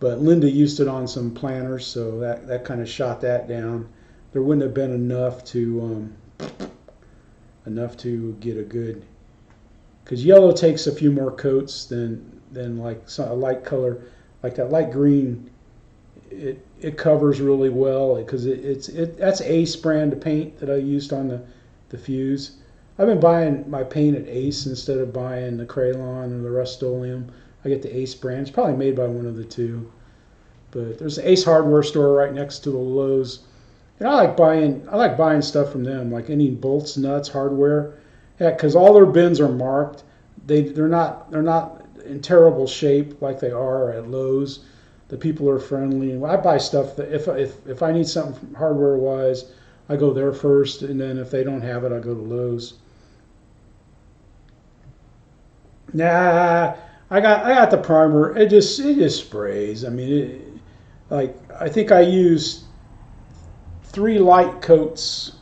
Speaker 1: But Linda used it on some planters, so that kind of shot that down. There wouldn't have been enough to get a good, because yellow takes a few more coats than like a light color, like that light green. It covers really well because that's Ace brand of paint that I used on the fuse. I've been buying my paint at Ace instead of buying the Crayon or the Rust-Oleum. I get the Ace brand. It's probably made by one of the two. But there's an Ace hardware store right next to the Lowe's. And I like buying stuff from them, like any bolts, nuts, hardware. Heck, because all their bins are marked. They're not in terrible shape like they are at Lowe's. The people are friendly. And I buy stuff that if I need something hardware wise, I go there first, and then if they don't have it, I go to Lowe's. Nah, I got the primer. It just sprays. I mean, like I think I used three light coats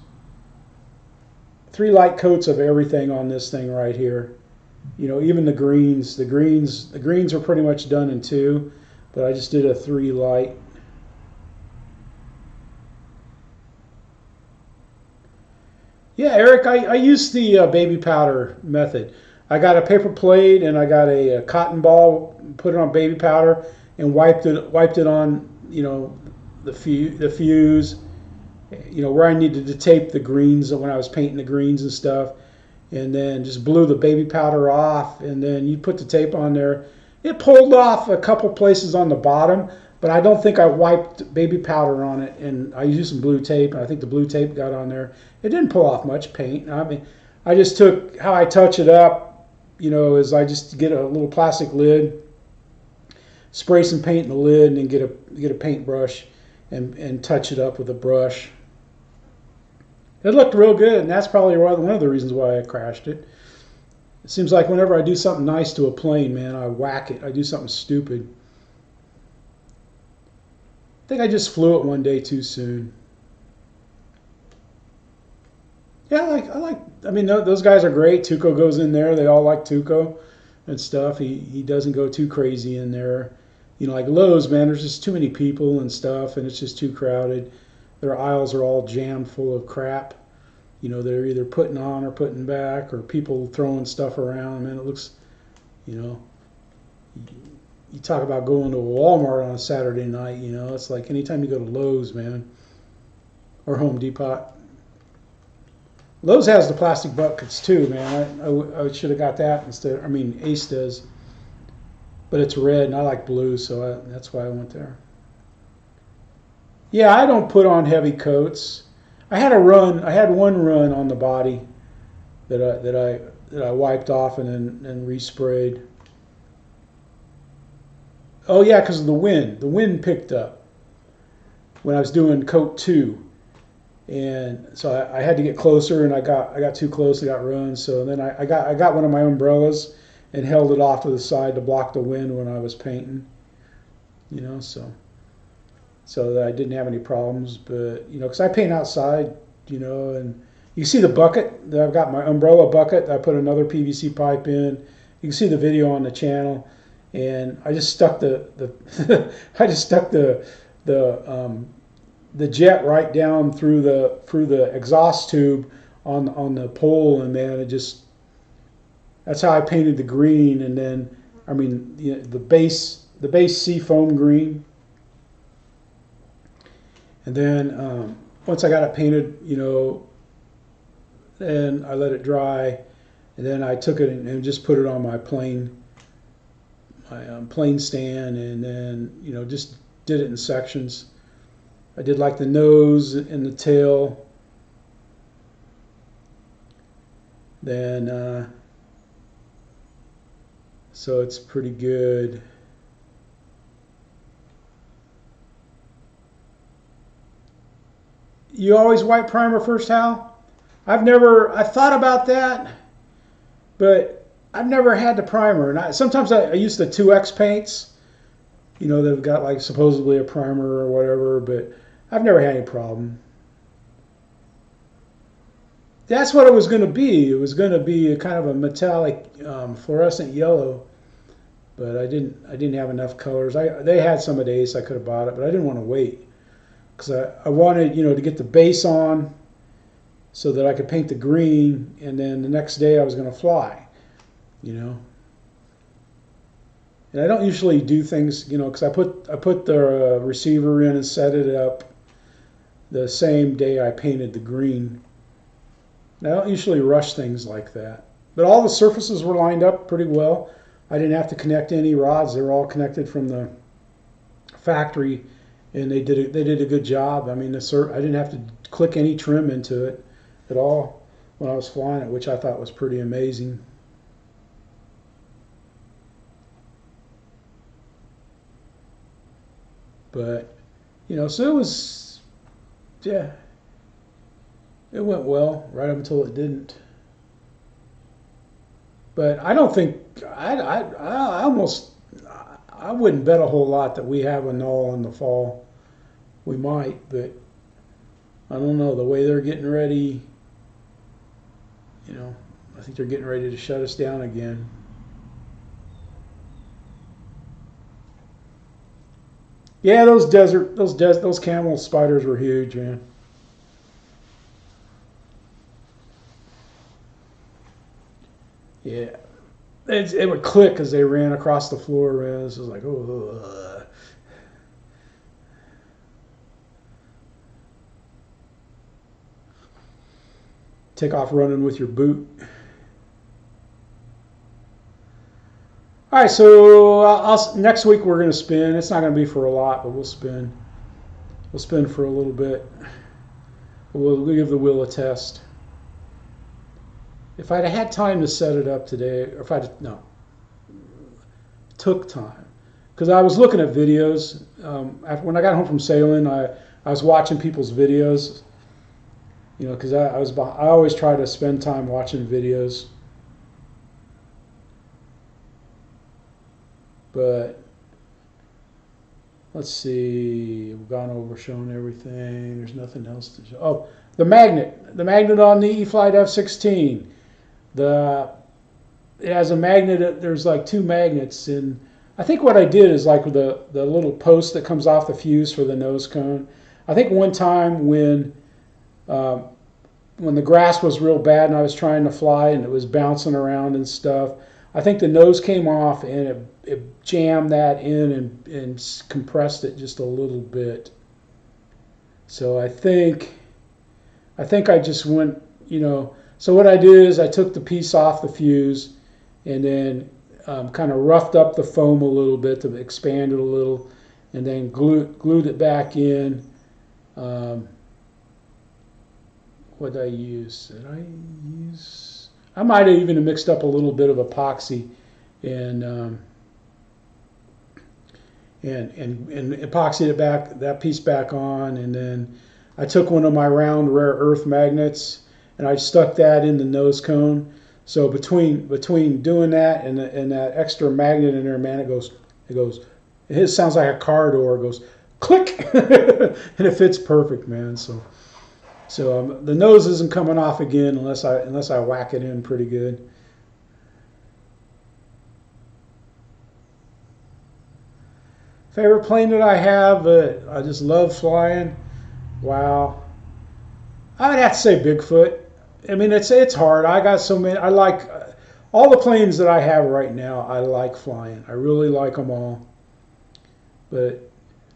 Speaker 1: of everything on this thing right here. You know, even the greens. The greens are pretty much done in two, but I just did a 3 light. Yeah, Eric, I used the baby powder method. I got a paper plate and I got a cotton ball, put it on baby powder, and wiped it on, you know, the fuse, you know, where I needed to tape the greens when I was painting the greens and stuff, and then just blew the baby powder off, and then you put the tape on there. It pulled off a couple places on the bottom, but I don't think I wiped baby powder on it, and I used some blue tape, and I think the blue tape got on there. It didn't pull off much paint. I mean, I just took, how I touch it up, you know, is I just get a little plastic lid, spray some paint in the lid, and then get a paintbrush and touch it up with a brush. It looked real good, and that's probably one of the reasons why I crashed it. It seems like whenever I do something nice to a plane, man, I whack it. I do something stupid. I think I just flew it one day too soon. Yeah, I mean, those guys are great. Tuco goes in there. They all like Tuco and stuff. He doesn't go too crazy in there. You know, like Lowe's, man, there's just too many people and stuff, and it's just too crowded. Their aisles are all jammed full of crap. You know, they're either putting on or putting back, or people throwing stuff around. Man, it looks, you know, you talk about going to a Walmart on a Saturday night, you know, it's like anytime you go to Lowe's, man, or Home Depot. Lowe's has the plastic buckets too, man. I should have got that instead. I mean, Ace does, but it's red and I like blue, so that's why I went there. Yeah, I don't put on heavy coats. I had one run on the body that I wiped off and then resprayed. Oh yeah, because of the wind. The wind picked up when I was doing coat 2. And so I had to get closer, and I got too close. I got ruined. So then I got one of my umbrellas and held it off to the side to block the wind when I was painting. You know, so that I didn't have any problems. But you know, because I paint outside, you know, and you see the bucket. I've got my umbrella bucket. I put another PVC pipe in. You can see the video on the channel, and I just stuck the jet right down through the exhaust tube on the pole, and man, that's how I painted the green. And then I mean the base seafoam green, and then once I got it painted, you know, then I let it dry, and then I took it and just put it on my plane stand, and then, you know, just did it in sections. I did like the nose and the tail. Then, so it's pretty good. You always white primer first, Hal? I've thought about that, but I've never had the primer. And sometimes I use the 2X paints, you know, they've got like supposedly a primer or whatever, but I've never had any problem. That's what it was going to be. It was going to be a kind of a metallic fluorescent yellow, but I didn't have enough colors. They had some at Ace. I could have bought it, but I didn't want to wait because I wanted, you know, to get the base on so that I could paint the green, and then the next day I was going to fly, you know. And I don't usually do things, you know, because I put the receiver in and set it up the same day I painted the green. I don't usually rush things like that. But all the surfaces were lined up pretty well. I didn't have to connect any rods. They were all connected from the factory, and they did a good job. I mean, I didn't have to click any trim into it at all when I was flying it, which I thought was pretty amazing. But, you know, so it was, yeah, it went well right up until it didn't. But I don't think, I almost, I wouldn't bet a whole lot that we have a null in the fall. We might, but I don't know. The way they're getting ready, you know, I think they're getting ready to shut us down again. Yeah, those camel spiders were huge, man. Yeah, it would click as they ran across the floor, man. This was like, oh. Take off running with your boot. All right, so next week we're going to spin. It's not going to be for a lot, but we'll spin. We'll spin for a little bit. We'll give the wheel a test. If I'd had time to set it up today, or if took time, because I was looking at videos. When I got home from sailing, I was watching people's videos. You know, because I always try to spend time watching videos. But let's see, we've gone over showing everything. There's nothing else to show. Oh, the magnet on the E-flite F-16. It has a magnet. There's like two magnets, and I think what I did is like the little post that comes off the fuse for the nose cone. I think one time when the grass was real bad and I was trying to fly and it was bouncing around and stuff, I think the nose came off and it jammed that in and compressed it just a little bit. So I think I just went, you know, so what I did is I took the piece off the fuse and then kind of roughed up the foam a little bit to expand it a little, and then glued it back in. What did I use? I might have even mixed up a little bit of epoxy and epoxied it back, that piece back on, and then I took one of my round rare earth magnets and I stuck that in the nose cone. So between doing that and that extra magnet in there, man, it sounds like a car door. It goes click, and it fits perfect, man. So the nose isn't coming off again unless I whack it in pretty good. Favorite plane that I have, I just love flying. Wow, I would have to say Bigfoot. I mean, it's hard. I got so many. I like all the planes that I have right now. I like flying. I really like them all.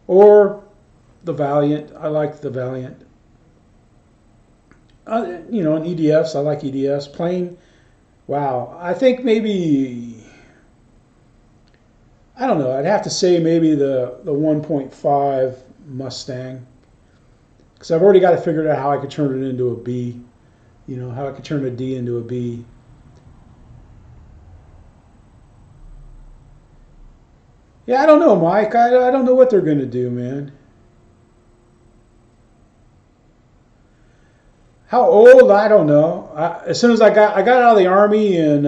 Speaker 1: Or the Valiant. I like the Valiant. You know, and EDFs. I like EDFs. Plane. Wow. I think maybe, I don't know. I'd have to say maybe the 1.5 Mustang, because I've already got to figure out how I could turn it into a B. You know, how I could turn a D into a B. Yeah, I don't know, Mike. I don't know what they're going to do, man. How old? I don't know. As soon as I got out of the army in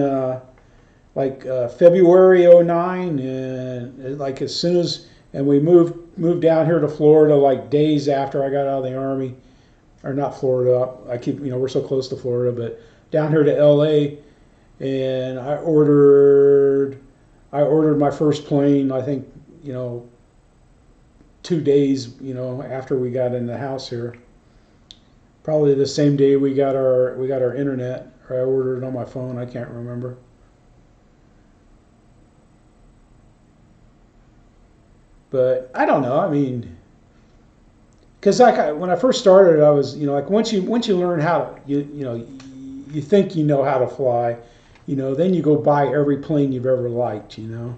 Speaker 1: February '09, and like as soon as and we moved down here to Florida like days after I got out of the army, or not Florida. I keep we're so close to Florida, but down here to LA, and I ordered my first plane. I think 2 days after we got in the house here. Probably the same day we got our internet, or I ordered it on my phone. I can't remember. But I don't know. I mean, because when I first started, I was once you learn how to you think you know how to fly, then you go buy every plane you've ever liked, and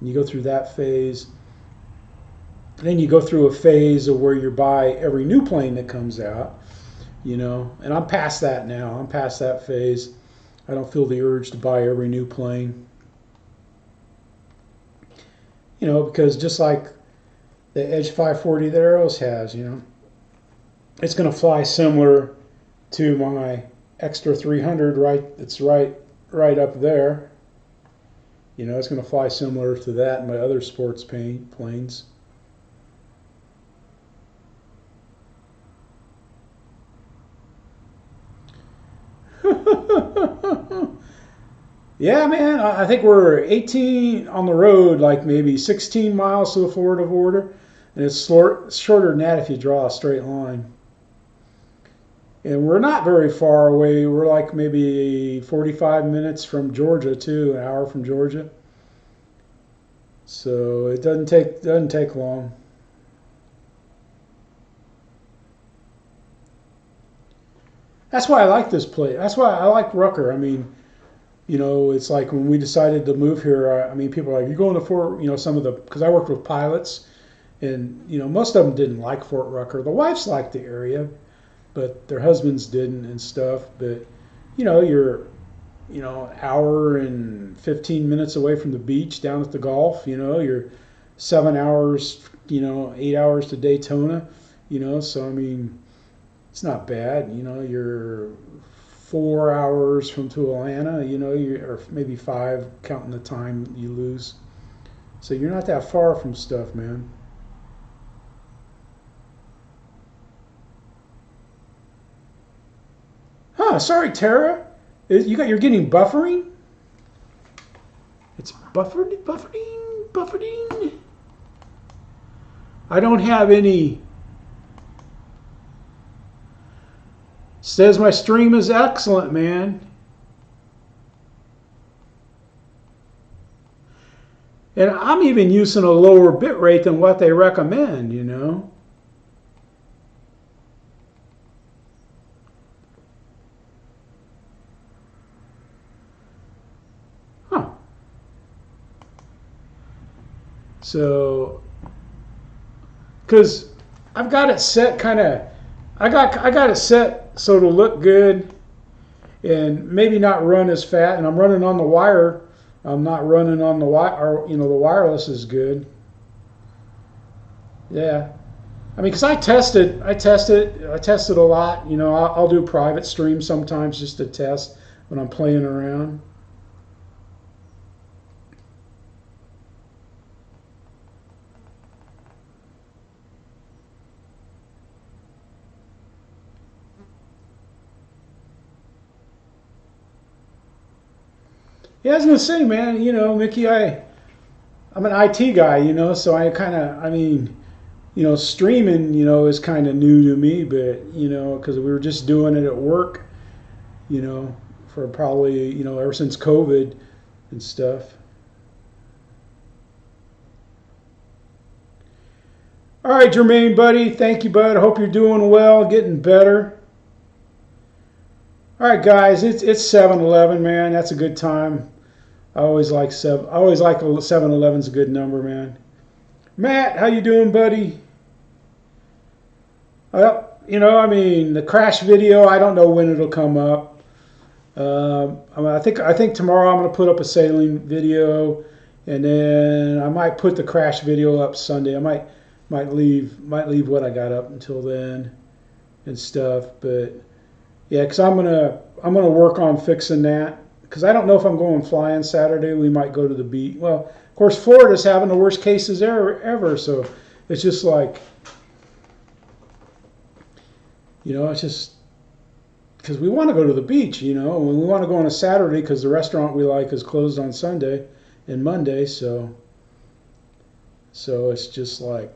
Speaker 1: you go through that phase. Then you go through a phase of where you buy every new plane that comes out. And I'm past that now. I'm past that phase. I don't feel the urge to buy every new plane. Because just like the Edge 540 that Arrows has, it's going to fly similar to my Extra 300, right? It's right up there. It's going to fly similar to that and my other sports planes. Yeah, man, I think we're 18 on the road, like maybe 16 miles to the Florida border, and it's shorter than that if you draw a straight line. And we're not very far away. We're like maybe 45 minutes from Georgia too, an hour from Georgia. So it doesn't take long. That's why I like this place. That's why I like Rucker. I mean, it's like when we decided to move here. I mean, people are like, "You going to Fort?" Some of because I worked with pilots, and most of them didn't like Fort Rucker. The wives liked the area, but their husbands didn't and stuff. But you're an hour and 15 minutes away from the beach down at the Gulf. You're 7 hours, 8 hours to Daytona. So I mean, it's not bad. You're 4 hours from to Atlanta, or maybe 5, counting the time you lose. So you're not that far from stuff, man. Huh, sorry, Tara. You're getting buffering? It's buffering. I don't have any. Says my stream is excellent, man. And I'm even using a lower bit rate than what they recommend, Huh. So, because I've got it set I got it set so it'll look good and maybe not run as fast. And I'm running on the wire. I'm not running on the wire. The wireless is good. Yeah. I mean, because I test it a lot. I'll do private streams sometimes just to test when I'm playing around. Yeah, I was gonna say, man, Mickey, I'm an IT guy, so streaming, is kind of new to me, but because we were just doing it at work, for probably, ever since COVID and stuff. All right, Jermaine, buddy, thank you, bud. I hope you're doing well, getting better. All right, guys, it's 7-Eleven, man. That's a good time. I always like 7-Eleven's a good number, man. Matt, how you doing, buddy? Well, the crash video, I don't know when it'll come up. I think tomorrow I'm going to put up a sailing video, and then I might put the crash video up Sunday. I might leave what I got up until then and stuff, but Yeah, because I'm gonna work on fixing that. Because I don't know if I'm going flying Saturday. We might go to the beach. Well, of course, Florida's having the worst cases ever. So it's just like, it's just because we want to go to the beach. And we want to go on a Saturday because the restaurant we like is closed on Sunday and Monday. So it's just like,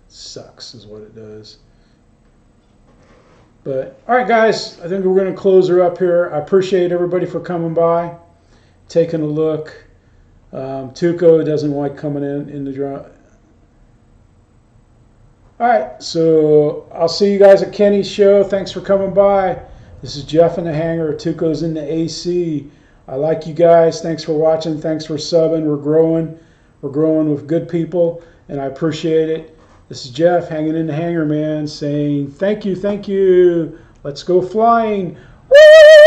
Speaker 1: sucks is what it does. But all right, guys, I think we're going to close her up here. I appreciate everybody for coming by, taking a look. Tuco doesn't like coming in the draw. All right, so I'll see you guys at Kenny's show. Thanks for coming by. This is Jeff in the hangar. Tuco's in the AC. I like you guys. Thanks for watching. Thanks for subbing. We're growing. We're growing with good people, and I appreciate it. This is Jeff hanging in the hangar, man, saying thank you, thank you. Let's go flying. Woo!